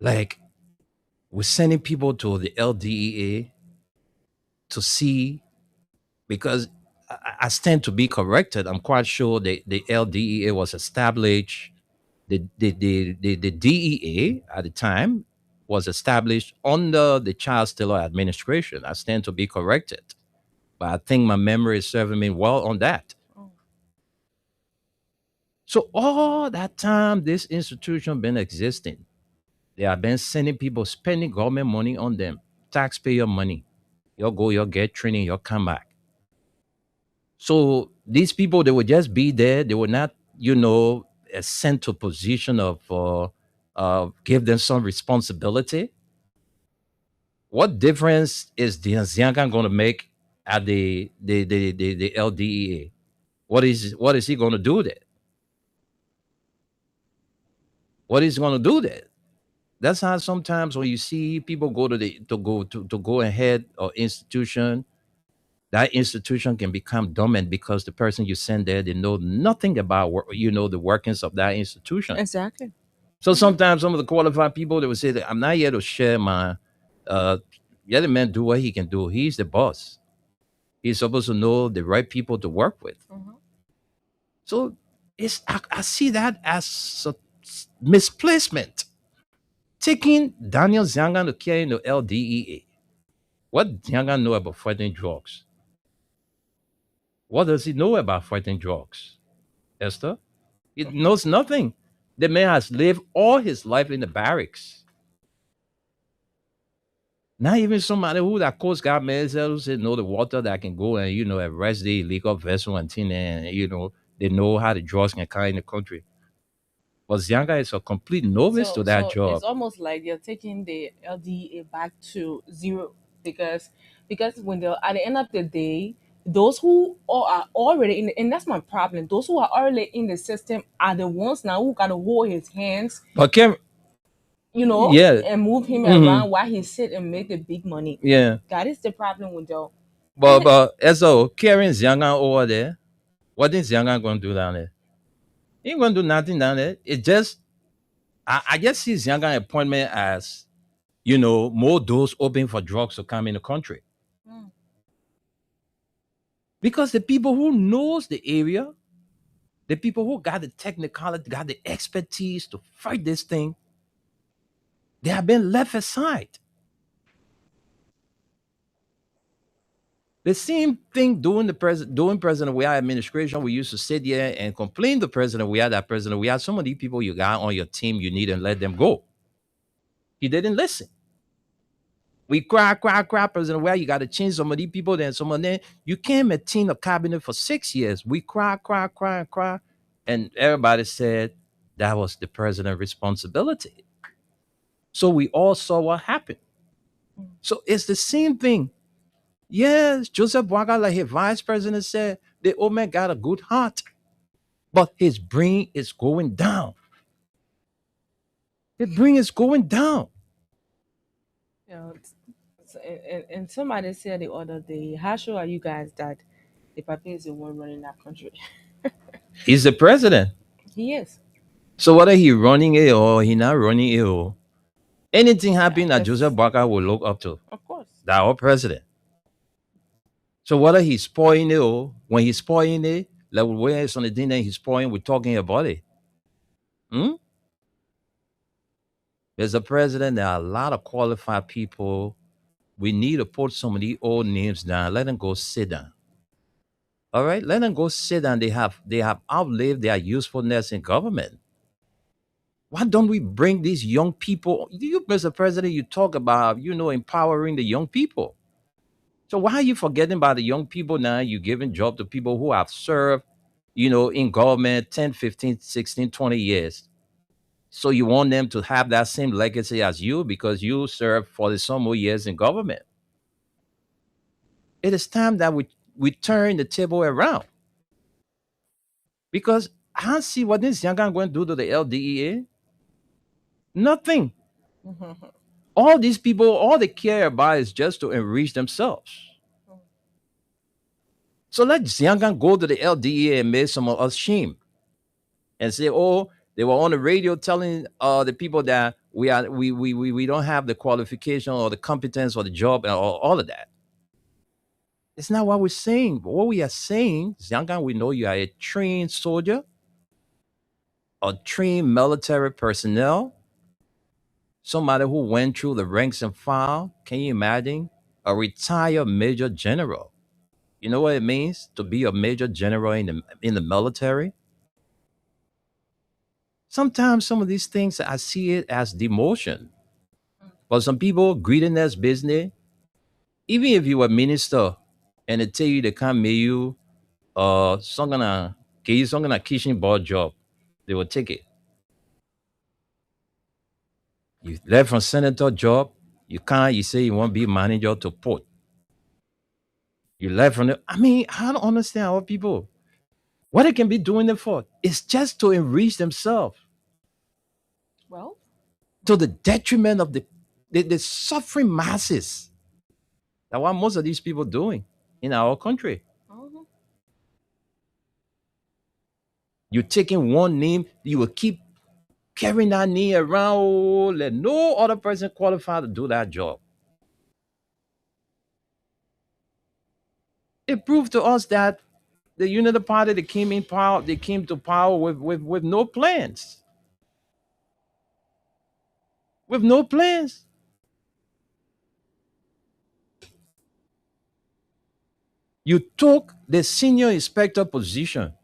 Like we're sending people to the LDEA to see because I stand to be corrected. I'm quite sure the LDEA was established. The DEA at the time was established under the Child Stealer administration. I stand to be corrected, but I think my memory is serving me well on that. So all that time, this institution been existing. They have been sending people spending government money on them, taxpayer money. You'll go, you'll get training, you'll come back. So these people, they would just be there. They were not, sent to a position of give them some responsibility. What difference is the Nzianga going to make at the LDEA? What is he going to do there? What is he going to do there? That's how sometimes when you see people go to go ahead or institution, that institution can become dormant because the person you send there, they know nothing about the workings of that institution. Exactly. So sometimes some of the qualified people they will say that I'm not here to share my let the man do what he can do. He's the boss. He's supposed to know the right people to work with. So I see that as a misplacement. Taking Daniel Zanga to carry in the LDEA. What Zanga know about fighting drugs? What does he know about fighting drugs? Esther? He knows nothing. The man has lived all his life in the barracks. Not even somebody who that Coast Guard man who said know the water that can go and arrest the illegal vessel and thing and they know how the drugs can come in the country. But Zianga is a complete novice So to that so it's job. almost like they're taking the LDA back to zero because when they're at the end of the day, those who are already in and that's my problem. Those who are already in the system are the ones now who gotta hold his hands, But Kim, yeah, and move him hmm around while he sit and make the big money. yeah. That is the problem with them. But so carrying Zianga over there, what is Zianga going to do down there? He ain't going to do nothing down there. It just I just see Zianga appointment as more doors open for drugs to come in the country Mm. because the people who knows the area, the people who got the technicality, got the expertise to fight this thing, they have been left aside. The same thing doing President Weah administration. We used to sit here and complain to President Weah that President Weah, some of these people you got on your team, you need to let them go. He didn't listen. We cry, President Weah, you got to change some of these people. Then some of them, you can't maintain a cabinet for 6 years. We cry. And everybody said that was the president's responsibility. So we all saw what happened. So it's the same thing. Yes, Joseph Boaga, like his vice president said, the old man got a good heart, but his brain is going down. His brain is going down. And somebody said the other day, how sure are you guys that the Papi is the one running that country? He's the president. He is. So whether he running it or he not running it or anything Yeah, happen that Joseph because Boaga will look up to, of course. that our president. So whether he's spoiling it or when he's spoiling it, like when it's on the thing that he's spoiling, we're talking about it. Hmm? There's a president, there are a lot of qualified people. We need to put some of the old names down. Let them go sit down. All right, let them go sit down. They have outlived their usefulness in government. Why don't we bring these young people? You, Mr. President, you talk about, empowering the young people. So why are you forgetting about the young people now? You giving job to people who have served, in government 10, 15, 16, 20 years. So you want them to have that same legacy as you because you served 40 some more years in government. It is time that we turn the table around because I don't see what this young guy going to do to the LDEA. Nothing. All these people, all they care about is just to enrich themselves. So let Xiangan go to the LDA and make some of us shame and say, oh, they were on the radio telling the people that we don't have the qualification or the competence or the job or all of that. It's not what we're saying. But what we are saying, Xiangan, we know you are a trained soldier, a trained military personnel, somebody who went through the ranks and file. Can you imagine? A retired major general. You know what it means to be a major general in the military? Sometimes some of these things I see it as demotion. For some people, greediness business, even if you were minister and they tell you they can't make you some gonna kitchen board job, they will take it. You left from senator job, you say you want to be manager to port. You left from the I mean, I don't understand how people what they can be doing it for. It's just to enrich themselves Well, to the detriment of the suffering masses. That's what most of these people doing in our country. mhm. You taking one name, you will keep carrying that name around. Oh, let no other person qualified to do that job. It proved to us that the Unity Party that came in power, they came to power with no plans. With no plans. You took the senior inspector position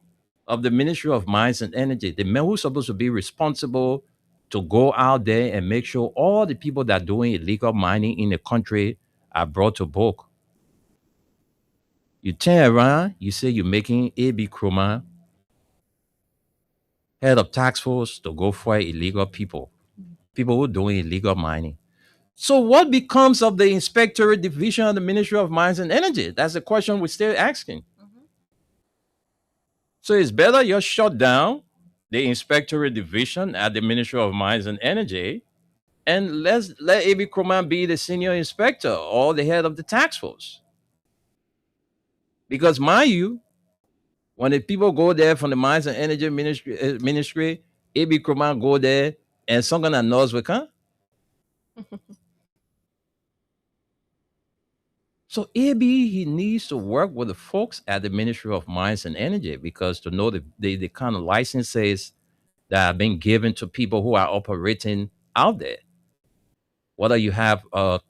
of the Ministry of Mines and Energy, the man who's supposed to be responsible to go out there and make sure all the people that are doing illegal mining in the country are brought to book. You turn around, you say you're making A.B. Kruma head of tax force to go fight illegal people who are doing illegal mining. So what becomes of the inspectorate division of the Ministry of Mines and Energy? That's the question we're still asking. So it's better you shut down the inspectorate division at the Ministry of Mines and Energy and let A.B. Kruma be the senior inspector or the head of the tax force. Because mind you, when the people go there from the Mines and Energy Ministry, A.B. Kruma go there and some gonna knows we can. So AB he needs to work with the folks at the Ministry of Mines and Energy because to know the kind of licenses that have been given to people who are operating out there. Whether you have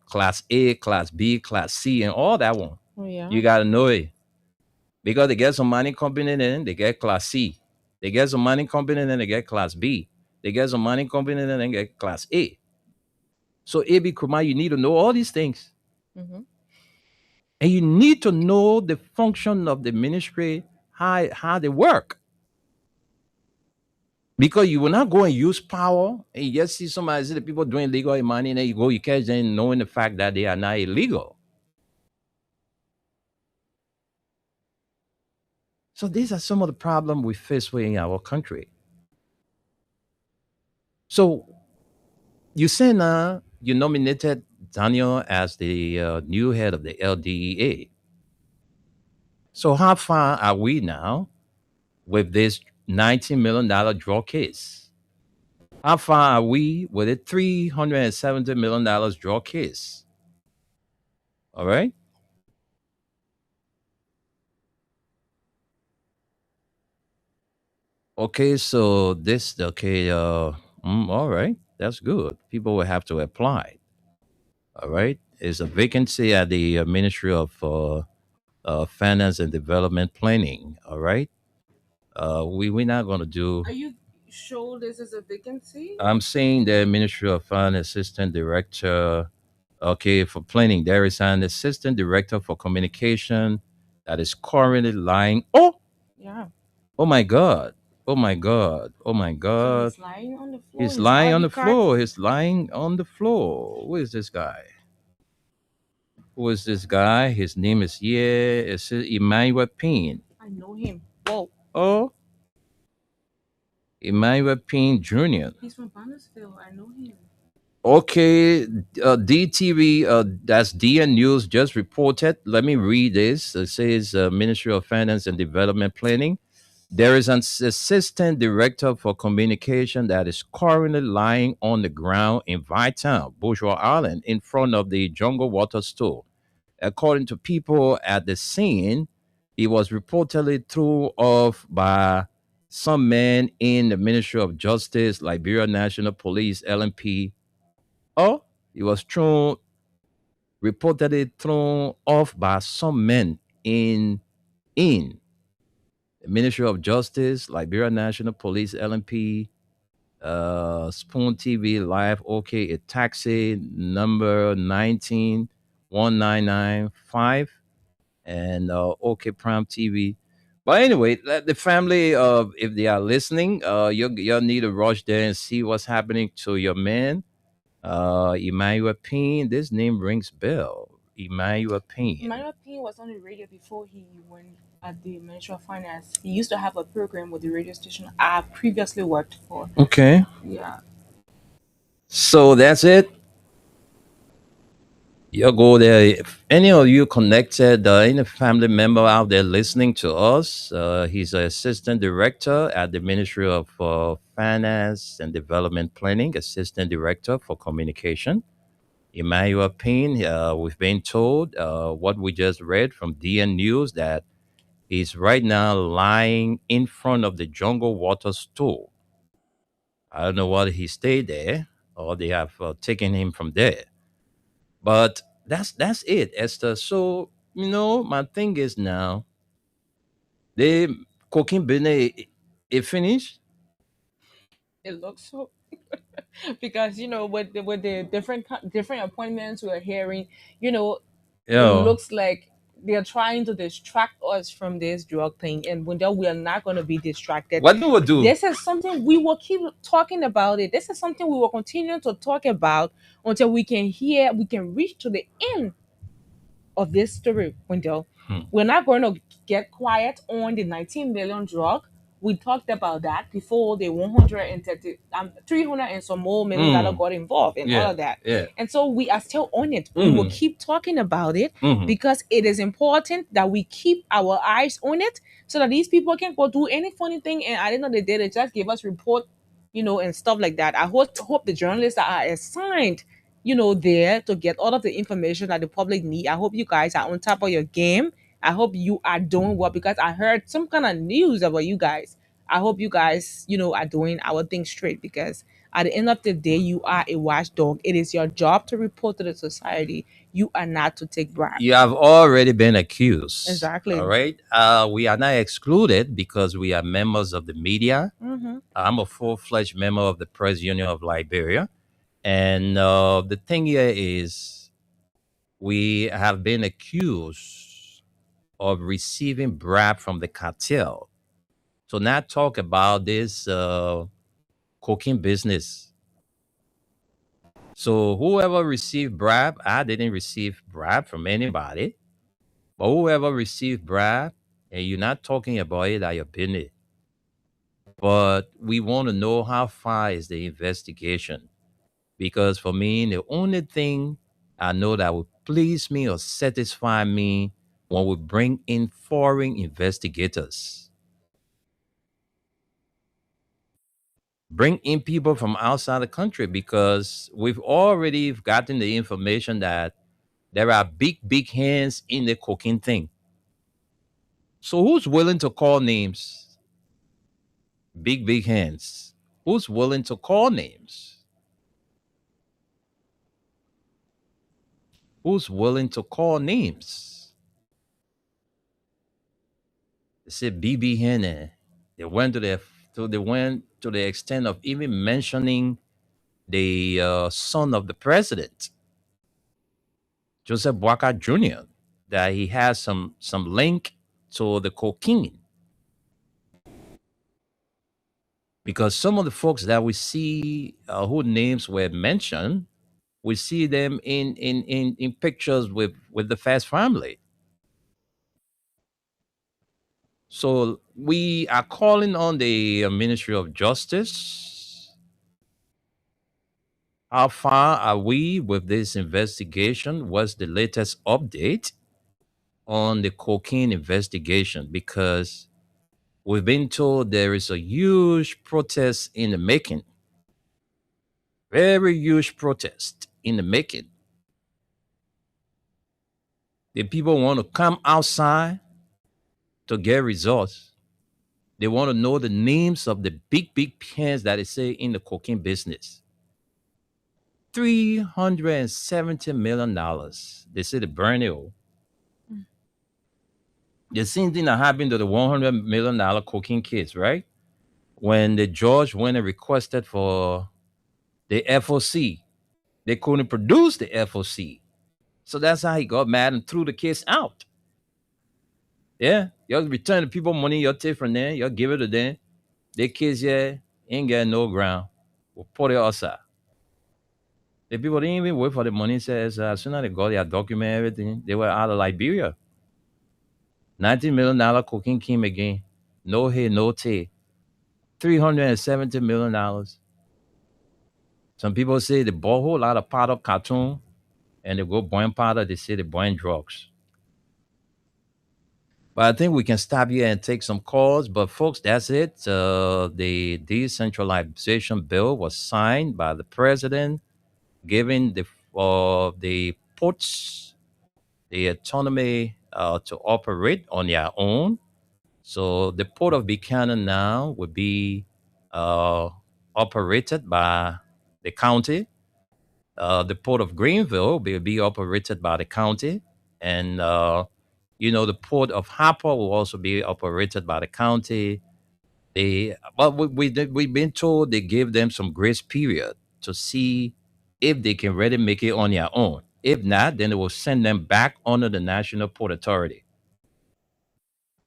class A, class B, class C, and all that one. Oh, yeah. You gotta know it. Because they get some money coming in, they get class C. They get some money coming in, they get class B. They get some money coming in, and they get class A. So AB Kuma, you need to know all these things. Hmm. And you need to know the function of the ministry, how they work. Because you will not go and use power and you just see somebody see the people doing illegal money, and then you go, you catch them knowing the fact that they are not illegal. So these are some of the problems we face with in our country. So you say now you nominated Daniel as the new head of the LDEA. So how far are we now with this $19 million draw case? How far are we with a $370 million draw case? All right. Okay, so this okay. All right, that's good. People will have to apply. All right, it's a vacancy at the Ministry of Finance and Development Planning. All right, we're not going to do. Are you show this is a vacancy? I'm saying the Ministry of Finance Assistant Director. Okay, for planning, there is an Assistant Director for Communication that is currently lying. Oh, Yeah. oh my God. Oh my God. Oh my So God. he's lying on the floor. He's His lying on ID the card. floor. He's lying on the floor. Who is this guy? Who is this guy? His name is it's Emmanuel Payne. I know him. Whoa. Oh, Emmanuel Payne Jr. He's from Bannersville. I know him. Okay, DTV, that's DN News just reported. Let me read this. It says Ministry of Finance and Development Planning. There is an assistant director for communication that is currently lying on the ground in Vietown, Bourgeois Island, in front of the Jungle Water store. According to people at the scene, he was reportedly thrown off by some men in the Ministry of Justice, Liberia National Police, LMP. Oh, he was reportedly thrown off by some men in the Ministry of Justice, Liberia National Police, LMP, Spoon TV Live, OK, a taxi number 191995, and OK Prime TV. But anyway, the family, if they are listening, you'll need to rush there and see what's happening to your man. Emmanuel Payne, this name rings bell. Emmanuel Payne. Emmanuel P was on the radio before he went at the Ministry of Finance. He used to have a program with the radio station I previously worked for. Okay. Yeah. So that's it. You go there. If any of you connected, any family member out there listening to us, he's an assistant director at the Ministry of Finance and Development Planning, assistant director for communication. Emmanuel Payne, we've been told what we just read from DN News that he's right now lying in front of the Jungle Water store. I don't know whether he stayed there or they have taken him from there. But that's it, Esther. So my thing is now the cooking business it finished. It looks so because with the different appointments we're hearing, you know, it Yeah. looks like they're trying to distract us from this drug thing, and when we are not going to be distracted. What do we do? This is something we will keep talking about it. This is something we will continue to talk about until we can reach to the end of this story window. Hmm. We're not going to get quiet on the 19 million drug. We talked about that before the 130, 300 and some more $1 million got involved and all Yeah. of that. Yeah. And so we are still on it. We will Hmm. keep talking about it Hmm. because it is important that we keep our eyes on it so that these people can go do any funny thing and at the end of the day, they just give us report, and stuff like that. I hope the journalists that are assigned there to get all of the information that the public need. I hope you guys are on top of your game. I hope you are doing well because I heard some kind of news about you guys. I hope you guys, are doing our thing straight because at the end of the day, you are a watchdog. It is your job to report to the society. You are not to take bribe. You have already been accused. All Exactly. right. We are not excluded because we are members of the media. Mm-hmm. I'm a full-fledged member of the Press Union of Liberia. And the thing here is, we have been accused of receiving bribe from the cartel. So now talk about this cocaine business. So whoever received bribe, I didn't receive bribe from anybody. But whoever received bribe, and you're not talking about it at your business. But we want to know how far is the investigation. Because for me, the only thing I know that would please me or satisfy me when we bring in foreign investigators. Bring in people from outside the country because we've already gotten the information that there are big, big hands in the cooking thing. So who's willing to call names? Big, big hands. Who's willing to call names? Who's willing to call names? They said BB Henne. They went to their So they went to the extent of even mentioning the son of the president, Joseph Boakai Jr., that he has some link to the cocaine. Because some of the folks that we see whose names were mentioned, we see them in pictures with the Fast family. So we are calling on the Ministry of Justice. How far are we with this investigation? What's the latest update on the cocaine investigation? Because we've been told there is a huge protest in the making, very huge protest in the making. The people want to come outside to get results. They want to know the names of the big pens that they say in the cocaine business. $370 million. They say the Bernio. The same thing that happened to the $100 million cocaine case, right? When the judge went and requested for the FOC, they couldn't produce the FOC. So that's how he got mad and threw the case out. Yeah, you return the people money, you take from them, you give it to them. The kids here ain't getting no ground. We'll put it outside. The people didn't even wait for the money. Says as soon as they got their document, everything, they were out of Liberia. $90 million cocaine came again. No hay, no tay. $370 million. Some people say they bought a whole lot of powder cartoon and they go buying powder, they say they're buying drugs. But I think we can stop here and take some calls. But folks, that's it. The decentralization bill was signed by the president, giving the ports the autonomy to operate on their own. So the port of Buchanan now would be operated by the county. The port of Greenville will be operated by the county, and the port of Harper will also be operated by the county. But we've been told they gave them some grace period to see if they can really make it on their own. If not, then they will send them back under the National Port Authority.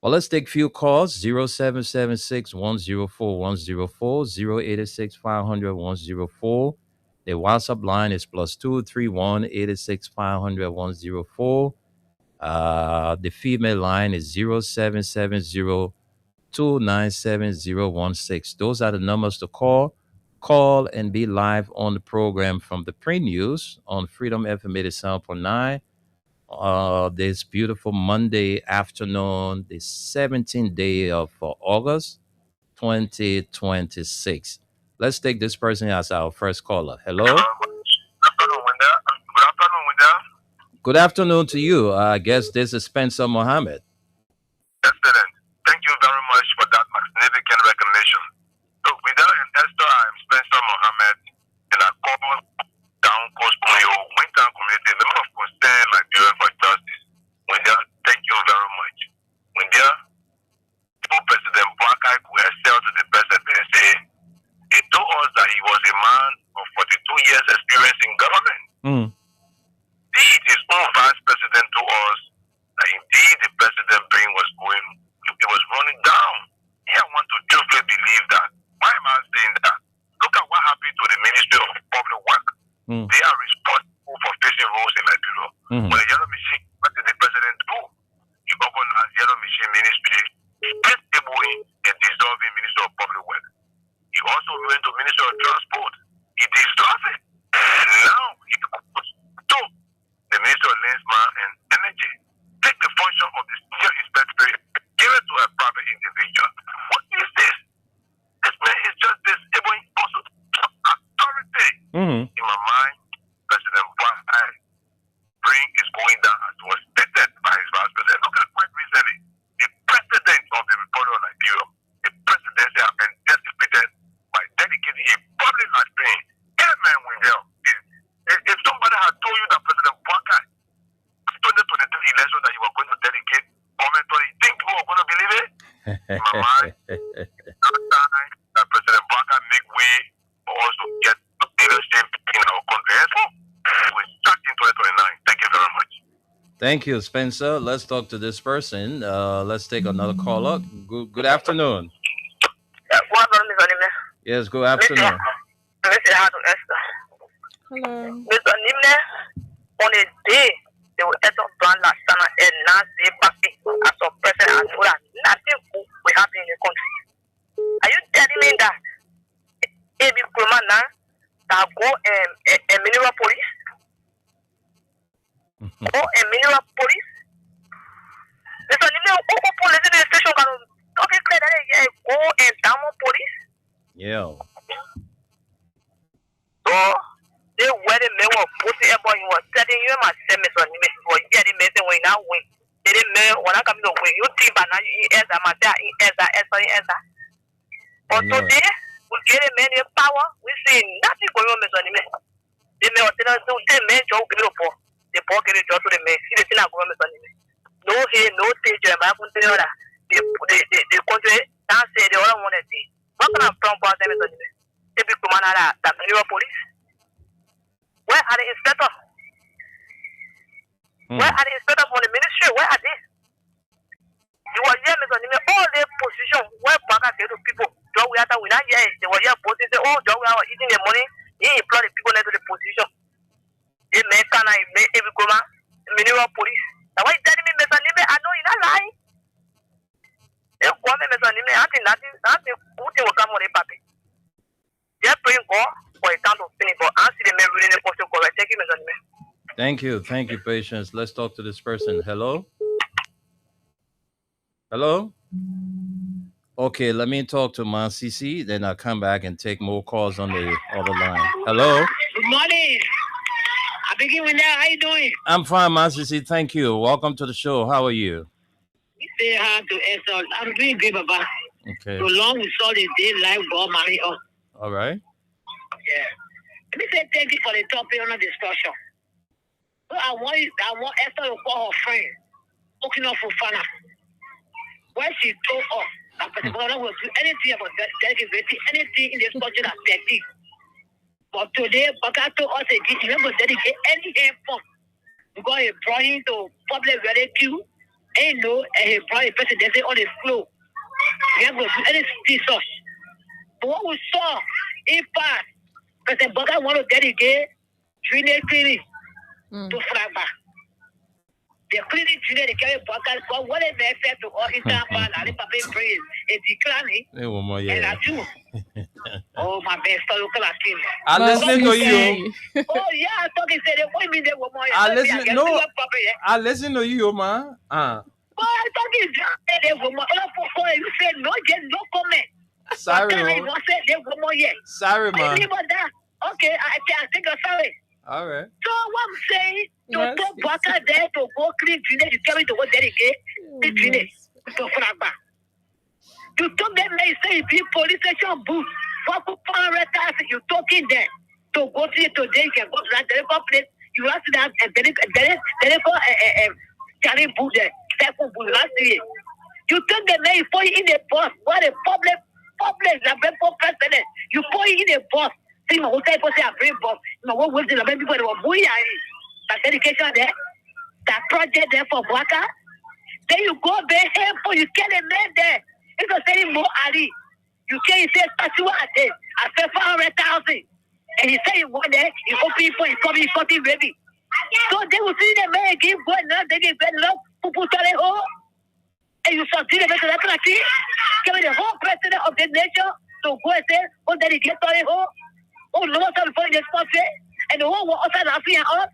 Well, let's take a few calls. 0776 104 104, 086 500 104. The WhatsApp line is +231 86 500 104. The female line is 0770 297 Those are the numbers to call. Call and be live on the program from the pre-news on Freedom FM 87.9. This beautiful Monday afternoon, the 17th day of August 2026. Let's take this person as our first caller. Hello. Good afternoon to you. I guess this is Spencer Mohammed. Excellent. Thank you very much for that magnificent recognition. So, without an Esther, I'm Spencer Mohammed, and I call down Coast Puyo, Winter Community, member of Concern Liberia for Justice. Windia, thank you very much. Windia, President Boakai could excel to the president and say, he told us that he was a man of 42 years experience in government. Indeed, his own vice president told us that indeed the president brain was going, it was running down. Here I want to truthfully believe that. Why am I saying that? Look at what happened to the Ministry of Public Work. They are responsible for facing roles in Liberia. When the yellow machine, what did the president do? He organized yellow machine ministry, disabling and dissolving Ministry of Public Work. He also went to Ministry of Transport. He dissolved it. And now he goes to the Ministry of Landsman and Energy. Take the function of the senior inspector, give it to a private individual. What is this? This man is just disabling also authority. In my mind, President Boakai brain is going down as was stated by his vice president. Look at quite recently, the president of the Republic of Liberia, the presidency have been anticipated by dedicating a public life pain. Get a man win hell. If somebody had told you that President Boakai 2023 election that you were going to dedicate government, you think people are going to believe it? In my mind, Thank you, Spencer. Let's talk to this person. Let's take another caller. Good afternoon. What about Miss Anime? Yes, good afternoon. Mr. How to Esther. Hello. Miss Anime, on a day, they will enter plan last time and not say papi as a person and know that nothing good will happen in the country. Are you telling me that every woman now that go and mineral police or a mineral police? Miss Anime, who police in the station can talk it clear that yeah, go and down police? Yeah. So they were the men were putting everyone was telling you my semis on me for getting me when I win. They didn't know when I come to win. You think but now you as a matter as but today we get a man in power, we see nothing going on on me. They may not do the men job for the pocket job to the men, see the thing I'm going on me. No here, no stage, I'm going to tell that the country can't say the other one at the what kind of problem was them on me? They become another that police. Where are the inspectors? Where are the inspectors from the ministry? Where are they? You were here, Mr. All their position where Baka say to people, John, we are not here. They were here posting, say, oh, John, we are eating the money. He employ the people into the position. They make can I make every goma, mineral police. Now, why you telling me, Mr. I know you're not lying. They want me, Mr. nothing good will come on the paper. They're praying God for a time of sinning for answer the men reading the question correct. Thank you, Mr. Thank you, Patience. Let's talk to this person. Hello? Hello? Okay, let me talk to CC, then I'll come back and take more calls on the other line. Hello? Good morning. I begin with that. How you doing? I'm fine, CC. Thank you. Welcome to the show. How are you? We say hi to Esther. I'm doing good, Baba. Okay. So long we saw the day life God marry us. All right. Yeah. Let me say thank you for the topic on the discussion. So I want Esther to call her friend, looking up for Fana. When she told us that President Bola will do anything about dedicating anything in this country that's technique. But today, Baka told us again, he never dedicate any hand because he brought him to public rescue, and he brought a person that on the floor. He never do any such. But what we saw in past, President Baka want to dedicate drainage cleaning to Fragba. The cleaning drainage, they carry Baka, but what they may affect to all Interpol and the Pape praise, a declining, and I do. Oh, my best local team. I listen to you. Oh, yeah, I thought he said, what mean they were more? I listen to you, man. Oh, I thought he said they were more. You said no, just no comment. Sorry, man. They were more yet. Sorry, man. Okay, I think I'm sorry. All right. So what I'm saying, to put Baka there to go clean drainage, you tell me to go dedicate the drainage to Fragba. You took them there, say if you police station booth, you talking there to go to it today, you can go to that place, you have to have a carry booth there, second booth last year. You took them there, you put it in the bus, what a problem, the president. You put it in the bus, see my hotel say a brave bus, what was the people that were booyah, that dedication there, that project there for Waka. Then you go there, you get a man there. It's the same more Ali. You can't say statue at it. I said 400,000. And he said one day, you open for you coming 40 baby. So they will see the man give going now, they give better love, people tell it all. And you saw the better that country. Give the whole president of the nation to go and say, oh, that he gets on it all. Oh, no one's for this country. And the whole world outside Africa all.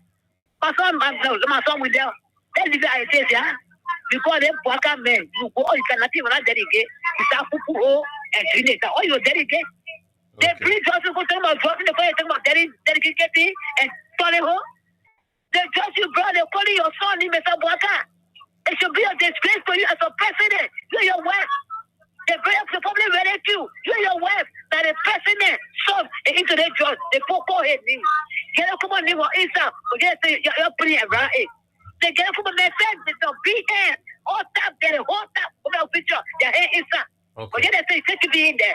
My son with them. That's the I say, yeah. Because them Waka men, you go, you cannot even dedicate, you start Pupu and Trinita, or you dedicate. They bring Johnson go to my dropping the fire, talking about dedicating and calling home. They just you brought the calling your son in Mr. Waka. It should be a disgrace for you as a president. You're your wife. They bring up the public rescue. You're your wife. That the president son into the judge. They put head news. Get up, come on, nigga, Isa. Forget you're pretty around it. They get up from the message, it's a big hand, all top, get a whole top, come out picture, your hand inside. Forget that thing, take it in there.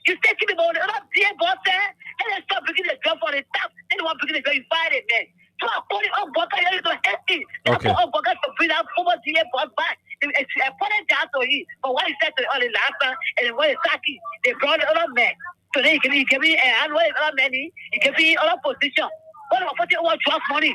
You take it about the other dear boss there, and then start bringing the drum on the top, then you want to bring the drum, you fight it, man. So I call it up, Boka, you're going to help me. Okay. Up, Boka, give me other money, you give me other position. What about putting over draft money?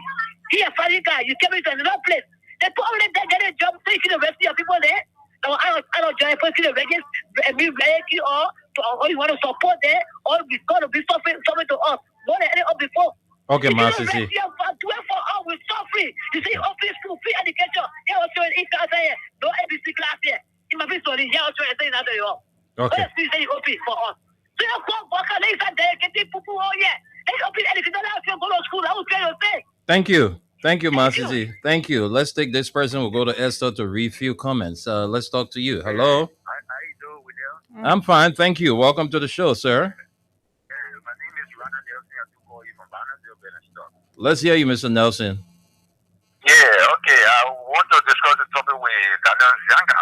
He a funny guy, you give me to another place. They probably get a job taking the rest of people there. No, I don't join for the register and be ready or you want to support there, or we going to be suffering to us. What the hell before? Okay, Master For C. all we suffering. You see, office school, free education. Yeah, also in class here. No ABC class here. You might be sorry. Yeah, also saying that you are. Okay. Let's see, say office for us. So you come back and they say, get the people, oh yeah. Hey, open education, go to school. I will tell you, say. Thank you. Thank you, Master Z. Thank you. Let's take this person. We'll go to Esther to read few comments. Let's talk to you. Hello. How you doing with them? I'm fine. Thank you. Welcome to the show, sir. My name is Rana Nelson. I took call you from Bannersville, Benstock. Let's hear you, Mr. Nelson. Yeah, okay. I want to discuss the topic with Daniel Zanga.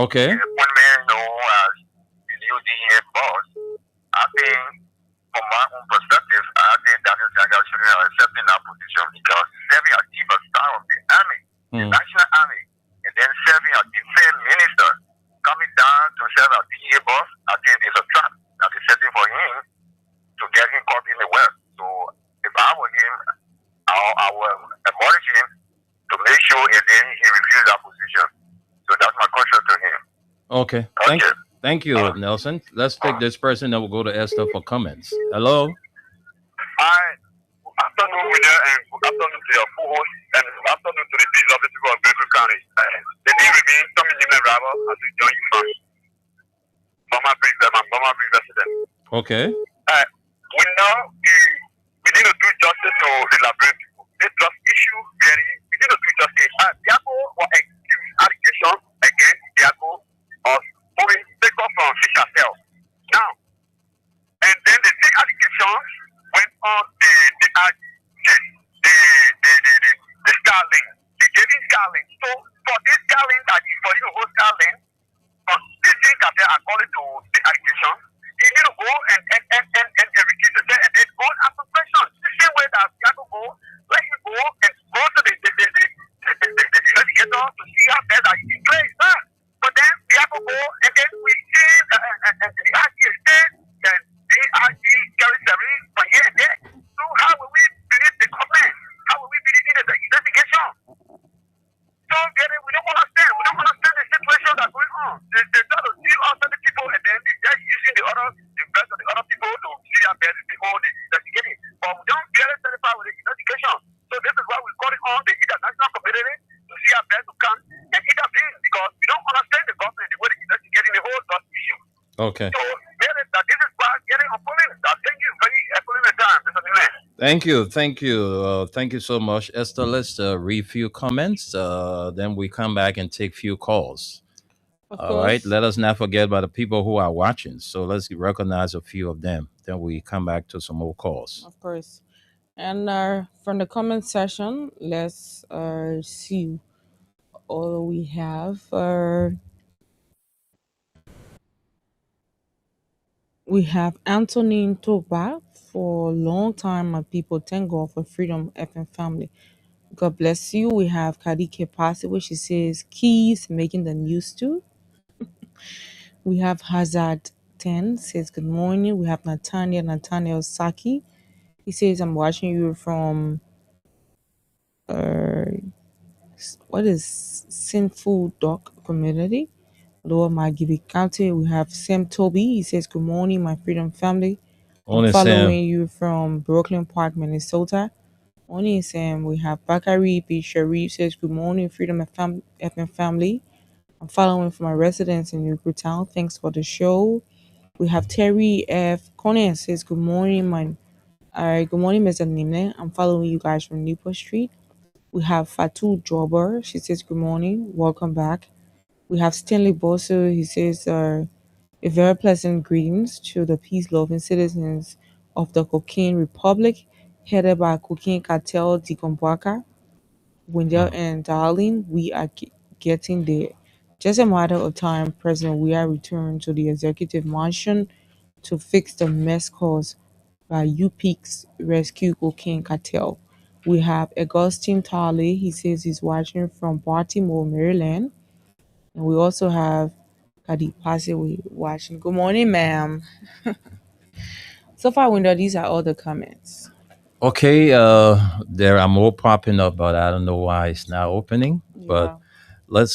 Okay. One man as the new DA boss. I think, from my own perspective, I think Daniel Zanga should have accepted that position because serving as chief of staff of the army, the national army, and then serving as defense minister, coming down to serve as DA boss, I think it's a trap that is setting for him to get him caught in the web. So if I were him, I will admonish him to make sure and then he refuses that position. So that's my question to him. Okay. Thank you, Nelson. Let's take this person, then we'll go to Esther for comments. Hello. Hi. Afternoon, Winner, and afternoon to your co-host, and afternoon to the peace officer of Bedford County. The name remains Tommy Jimmy Rabble as we join you from Mama Brief Resident. Okay. We know we need to do justice to the Liberia people. This just issue we need to do justice. Diago or excuse allegation against Diago of moving take off from Fisher Cell. Now, and then the same allegations went on the Starlink. They gave him Starlink. So for this Starlink that is for you to hold Starlink, the thing that they are according to the allegation, you need to go and refuse to say and then go and ask some questions. The same way that Diago go, let him go and go to the investigator to see how bad that he is playing. But then Diago go and then we see the RG state and the RG carry service for here and there. So how will we believe the comment? How will we believe in the investigation? So we don't understand. We don't understand the situation that's going on. They try to steal all the people and then they're using the rest of the other people to see how bad the whole investigating. But we don't get satisfied with the investigation. So this is why we call it on the international community to see how bad to come and intervene because we don't understand the government the way they're investigating the whole issue. Okay. So this is why getting opponents. Thank you very excellent time, Mr. Milan. Thank you. Thank you so much, Esther. Let's read few comments. Then we come back and take few calls. All right. Let us not forget about the people who are watching. So let's recognize a few of them. Then we come back to some more calls. Of course. And from the comment section, let's see all we have. We have Antonin Togba. For a long time, my people, thank God for Freedom FM family. God bless you. We have Kadike Pasi, where she says, Keys making the news too. We have Hazard 10, says, good morning. We have Nathaniel Saki. He says, I'm watching you from, what is Sinful Dog Community? Lower Magibi County. We have Sam Toby. He says, good morning, my Freedom family. I'm following you from Brooklyn Park, Minnesota. Morning, Sam. We have Bakari B. Sharif says, good morning, Freedom FM family. I'm following from my residence in Newtown. Thanks for the show. We have Terry F. Conan says, good morning, good morning, Mr. Nimne. I'm following you guys from Newport Street. We have Fatou Jobber. She says, good morning. Welcome back. We have Stanley Bosso. He says, a very pleasant greetings to the peace-loving citizens of the Cocaine Republic, headed by Cocaine Cartel Dikombwaka, Wendell and Darling. We are getting there. Just a matter of time, President, we are returning to the executive mansion to fix the mess caused by UPIC's Rescue Cocaine Cartel. We have Augustine Tarley. He says he's watching from Baltimore, Maryland. And we also have Kadi Pase watching. Good morning, ma'am. So far, Window, these are all the comments. Okay, there are more popping up, but I don't know why it's not opening. But Yeah.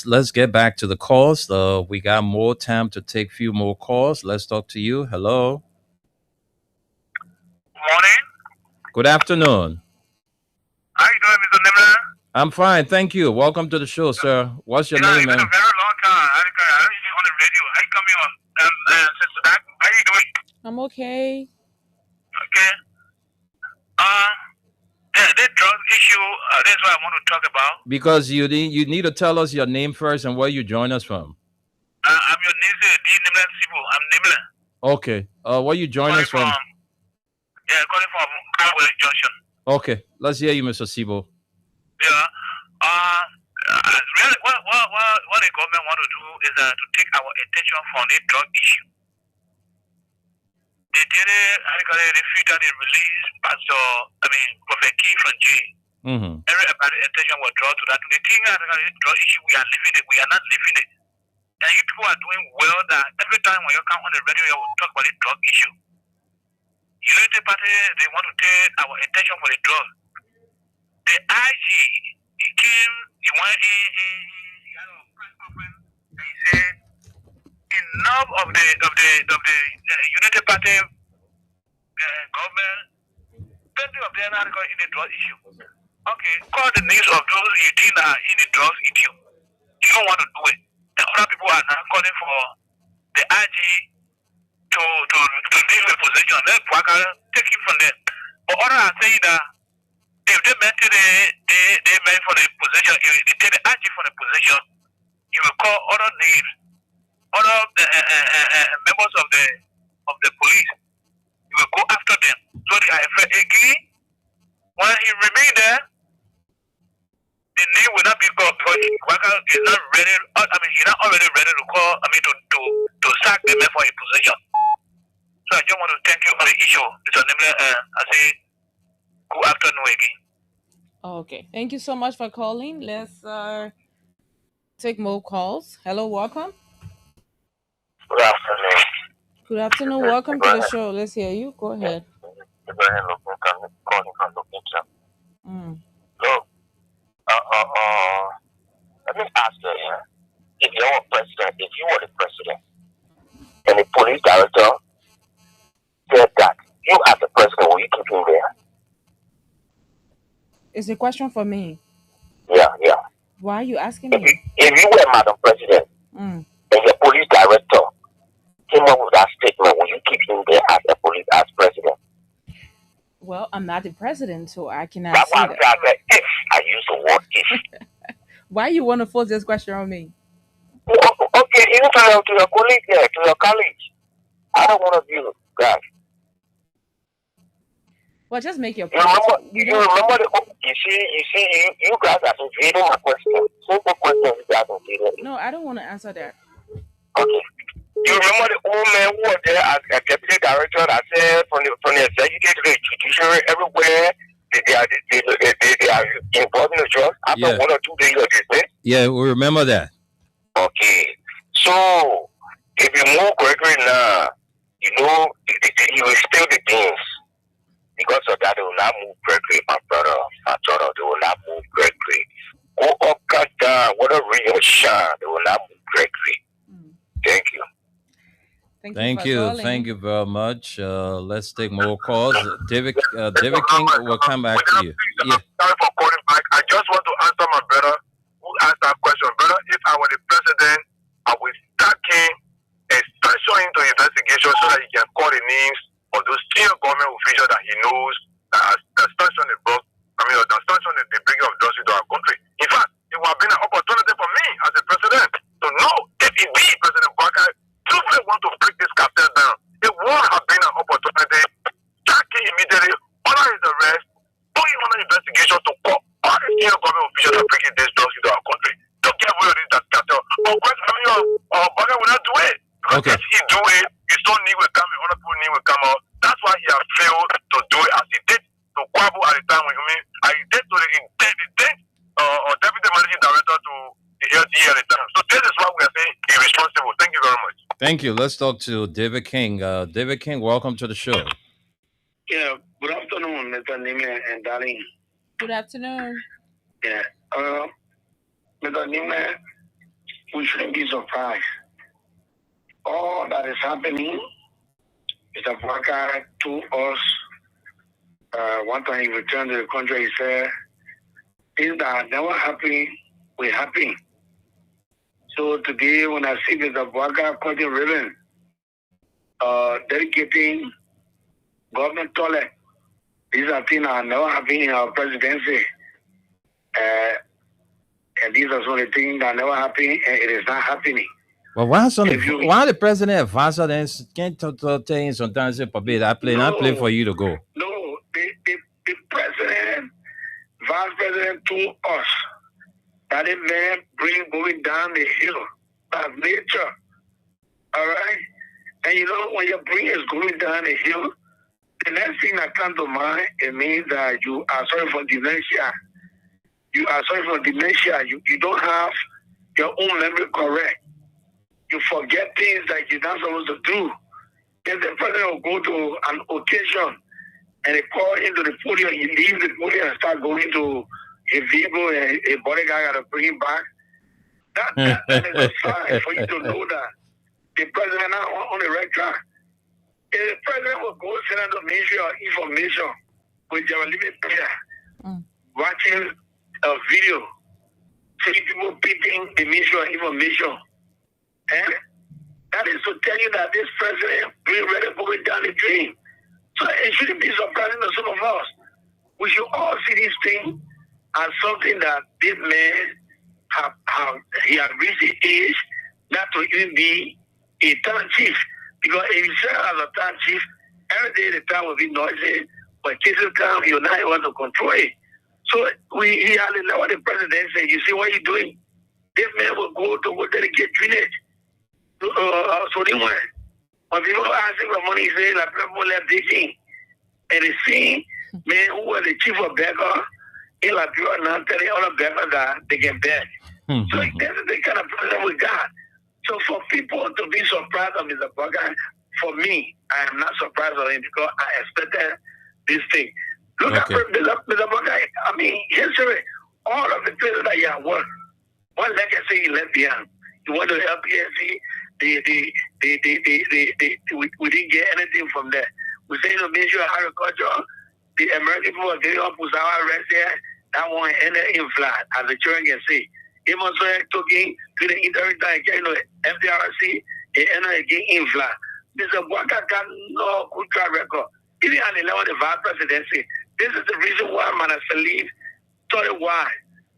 let's get back to the calls. We got more time to take few more calls. Let's talk to you. Hello. Morning. Good afternoon. How you doing, Mr. Nimmer? I'm fine, thank you. Welcome to the show, sir. What's your name, It's been a man? very long time. I don't hear you on the radio. How you coming on? Sister Back, how you doing? I'm okay. Okay. The drug issue, that's what I want to talk about. Because you need to tell us your name first and where you join us from. I'm your niece, D. Nimmer Sibu. I'm Nimmer. Okay. Where you join us from? Calling from Carwell Junction. Okay. Let's hear you, Mr. Sibo. Yeah. Really, what the government want to do is to take our attention from the drug issue. They did it, they refused and released Prophet Key from jail. Mm-hmm. Everybody's attention was drawn to that. The thing drug issue, we are living it, we are not living it. And you people are doing well that every time when you come on the radio, you will talk about the drug issue. Unity Party, they want to take our attention for the drug. The IG, he came, he went in, he had a press conference, and he said, enough of the Unity Party government, plenty of them are in the drug issue. Okay, call the names of those you think are in the drugs issue. You don't want to do it. And other people are now calling for the IG to deal with position. Let Waka take him from them. But others are saying that if they meant they meant for the position, if they take the IG for the position, you will call other names, other members of the police. You will go after them. So they are again. When he remain there, the name will not be called because Waka is not ready. He's not already ready to call. To sack the man for a position. So I just want to thank you for the issue, Mr. Nimble. I say good afternoon again. Okay. Thank you so much for calling. Let's take more calls. Hello, welcome. Good afternoon. Good afternoon. Welcome to the show. Let's hear you. Go ahead. Calling from location. So, let me ask you, if you were the president, and the police director said that you as the president, will you keep him there? It's a question for me. Yeah. Why are you asking me? If you were Madam President, and the police director came up with that statement, will you keep him there as president? Well, I'm not the president, so I cannot That's say why that. if I use the word if. Why you want to force this question on me? Okay, even to your colleague there, to your colleagues. I don't want to be guys. Well, just make your You point. remember you guys are evading my question. Simple question you guys are evading. No, I don't want to answer that. Okay. You remember the old man who was there as a deputy director that said from the executive to the judiciary everywhere they are involved in the drugs after 1 or 2 days of dismissal? Yeah, we remember that. Okay. So if you move Gregory now, he will still the beans. Because of that, they will not move Gregory, my brother. They will not move Gregory. Go up, cut down, whatever your shine, they will not move Gregory. Thank you. Thank you very much. Let's take more calls. David King will come back to you. Yeah. Sorry for calling back. I just want to answer my brother who asked that question. Brother, if I were the president, I would start him and sanction into investigation so that he can call the names of those senior government officials that he knows that sanction the drug. That sanction the bringing of drugs into our country. In fact, it would have been an opportunity for me as a president to know if indeed President Baka truly want to break this cartel down. It would have been an opportunity. Sack him immediately, order his arrest, put him under investigation to call all the senior government officials that bringing these drugs into our country. Don't get rid of this cartel. But Baka will not do it. Because if he do it, his own knee will come and other people's knee will come out. That's why he has failed to do it as he did to Kwabu at the time when he did to the deputy managing director to the LGA at the time. So this is why we are saying irresponsible. Thank you very much. Thank you. Let's talk to David King. David King, welcome to the show. Good afternoon. Yeah. Mr. Nima, we shouldn't be surprised. All that is happening is a Baka to us. One time he returned to the country, he said, things that never happened, will happen. So today, when I see Mr. Baka cutting ribbon, dedicating government toilet, these are things that never happened in our presidency. And these are some of the things that never happened, and it is not happening. Well, why the president advise us can't tell you sometimes I play for you to go. No, the president, vice president told us that a man bring going down the hill by nature. All right? And you know, when your brain is going down the hill, the next thing that comes to mind, it means that you are sorry for dementia. You are sorry for dementia. You don't have your own memory correct. You forget things that you're not supposed to do. If the president will go to an occasion and they call into the podium, he leaves the podium and start going to a vehicle and a bodyguard got to bring him back. That is a sign for you to know that the president now on the right track. If the president will go sit on the Ministry of Information with your living player, watching a video, seeing people beating the Ministry of Information. And that is to tell you that this president will really going down the drain. So it shouldn't be surprising to some of us. We should all see this thing as something that this man he has reached the age not to even be a town chief. Because if you serve as a town chief, every day the town will be noisy, but cases come, you're not able to control it. So he has what the president said, you see what you're doing? This man will go to dedicate drainage. So they went. When people ask him for money, he said, like people left digging. And they see, man, who was the chief of beggar, in Liberia now telling other beggars that they get beg. So that's the kind of president we got. So for people to be surprised of Mr. Baka, for me, I am not surprised of him because I expected this thing. Look at Mr. Baka, I mean, history, all of the places that he had worked, one legacy he left behind. He went to the LPSC, we didn't get anything from there. We say the Ministry of Agriculture, the American people are getting up with our rest there, that one ended in flat, as the children can see. He was talking to the interim time, FDRC, he ended again in flat. Mr. Baka got no good track record. Even on the level of the vice presidency, this is the reason why Manasseh started why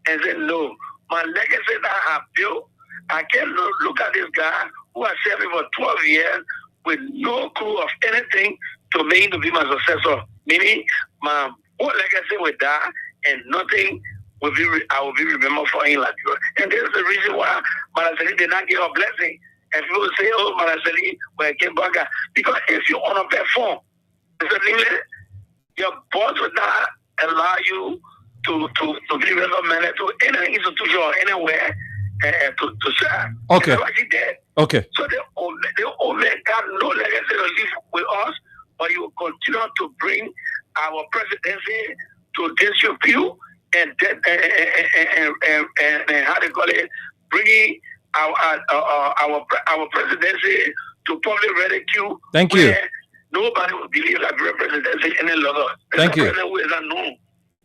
and said, no, my legacy that I have built, I can't look at this guy who has served me for 12 years with no clue of anything to make him to be my successor. Meaning, my whole legacy will die and nothing will be, I will be remembered for in Liberia. And this is the reason why Manasseh did not give a blessing. And people say, oh, Manasseh, well, came back. Because if you want to perform, your boss will not allow you to be recommended to any institution or anywhere to serve. Okay. And that's what he did. Okay. So the old man got no legacy to leave with us, but you will continue to bring our presidency to disrepute and how they call it, bringing our presidency to public ridicule. Thank you. Nobody will believe that presidency any longer. Thank you.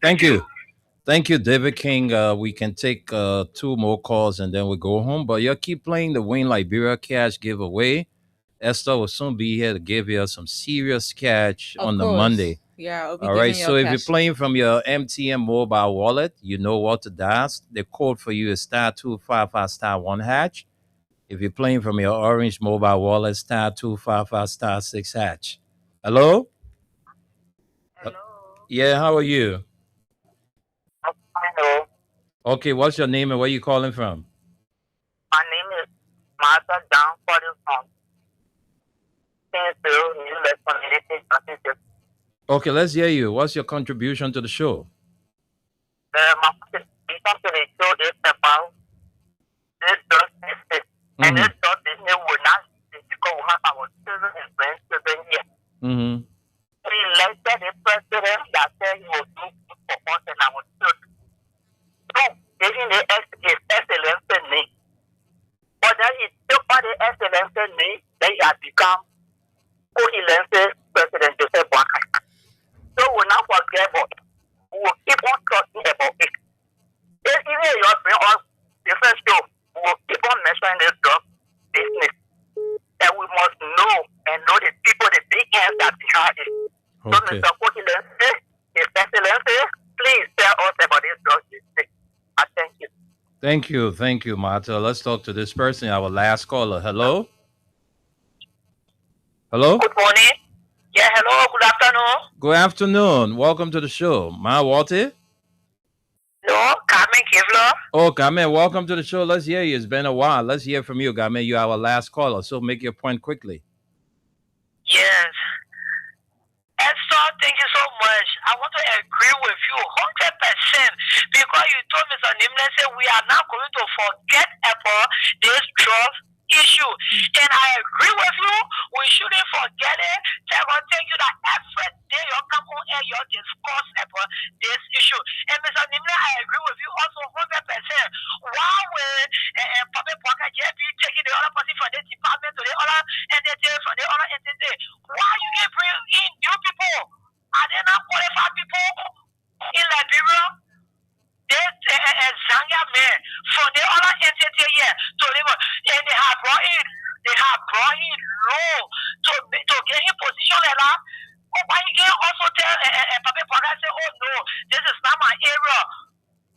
Thank you. Thank you, David King. We can take 2 more calls and then we go home. But you keep playing the Win Liberia cash giveaway. Esther will soon be here to give you some serious cash on the Monday. Yeah, I'll be all right. So if cash. you're playing from your MTN mobile wallet, you know what to dial. The code for you is *255*1#. If you're playing from your Orange mobile wallet, *255*6#. Hello? Hello. Yeah, how are you? Hello. Okay, what's your name and where you calling from? My name is Martha Down calling from Okay, let's hear you. What's your contribution to the show? My contribution to the show is about this drug business. And this drug business will not go have our children and grandchildren here. We elected a president that said he will do for us and our Thank you, Marta. Let's talk to this person, our last caller. Hello? Hello? Good morning. Yeah, hello, good afternoon. Good afternoon. Welcome to the show. Ma Walter? No, Carmen Kevlar. Oh, Game, welcome to the show. Let's hear you. It's been a while. Let's hear from you, Game. You're our last caller, so make your point quickly. Yes. Esther, thank you so much. I want to agree with you 100% because you told Mr. Nimle say we are not going to forget about this drug issue. And I agree with you. We shouldn't forget it. Thank you that every day you come on air, you discuss about this issue. And Mr. Nimle, I agree with you also 100%. Why will Papa Paka JP taking the other person from the department to the other entity from the other entity? Why you can bring in new people? Are they not qualified people in Liberia? There's Zanga men from the other entity here to them, and they have brought in low to get in position like that. Oh, why you can also tell Papa Paka say, oh no, this is not my area.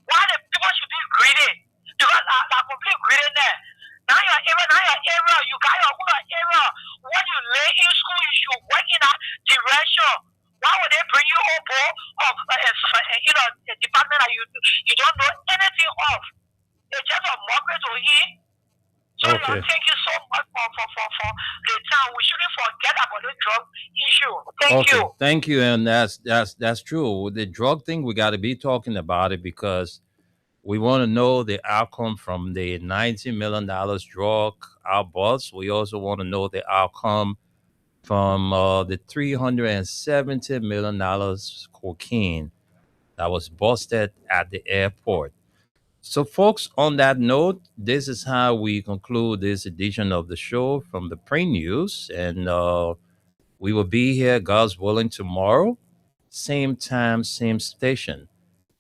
Why the people should be greedy? Because I complete greedy there. Now your area, you got your own area. When you lay in school, you should work in that direction. Why would they bring you on board of a department that you don't know anything of? It's just a mockery to hear. So Okay. thank you so much for the time. We shouldn't forget about the drug issue. Thank you. Thank you, and that's true. With the drug thing, we got to be talking about it because we want to know the outcome from the $90 million drug outburst. We also want to know the outcome from the $370 million cocaine that was busted at the airport. So, folks, on that note, this is how we conclude this edition of the show from the Pre News. And we will be here, God's willing, tomorrow, same time, same station.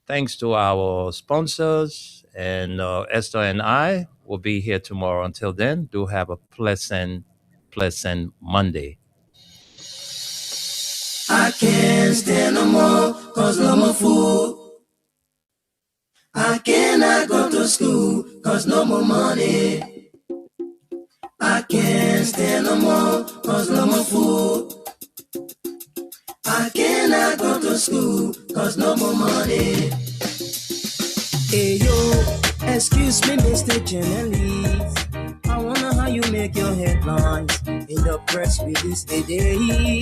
Thanks to our sponsors, and Esther and I will be here tomorrow. Until then, do have a pleasant Monday. I can't stand no more, cause no more food. I cannot go to school, cause no more money. I can't stand no more, cause no more food. I cannot go to school, cause no more money. Hey yo, excuse me, Mr. Journalist. I wonder how you make your headlines in the press release today.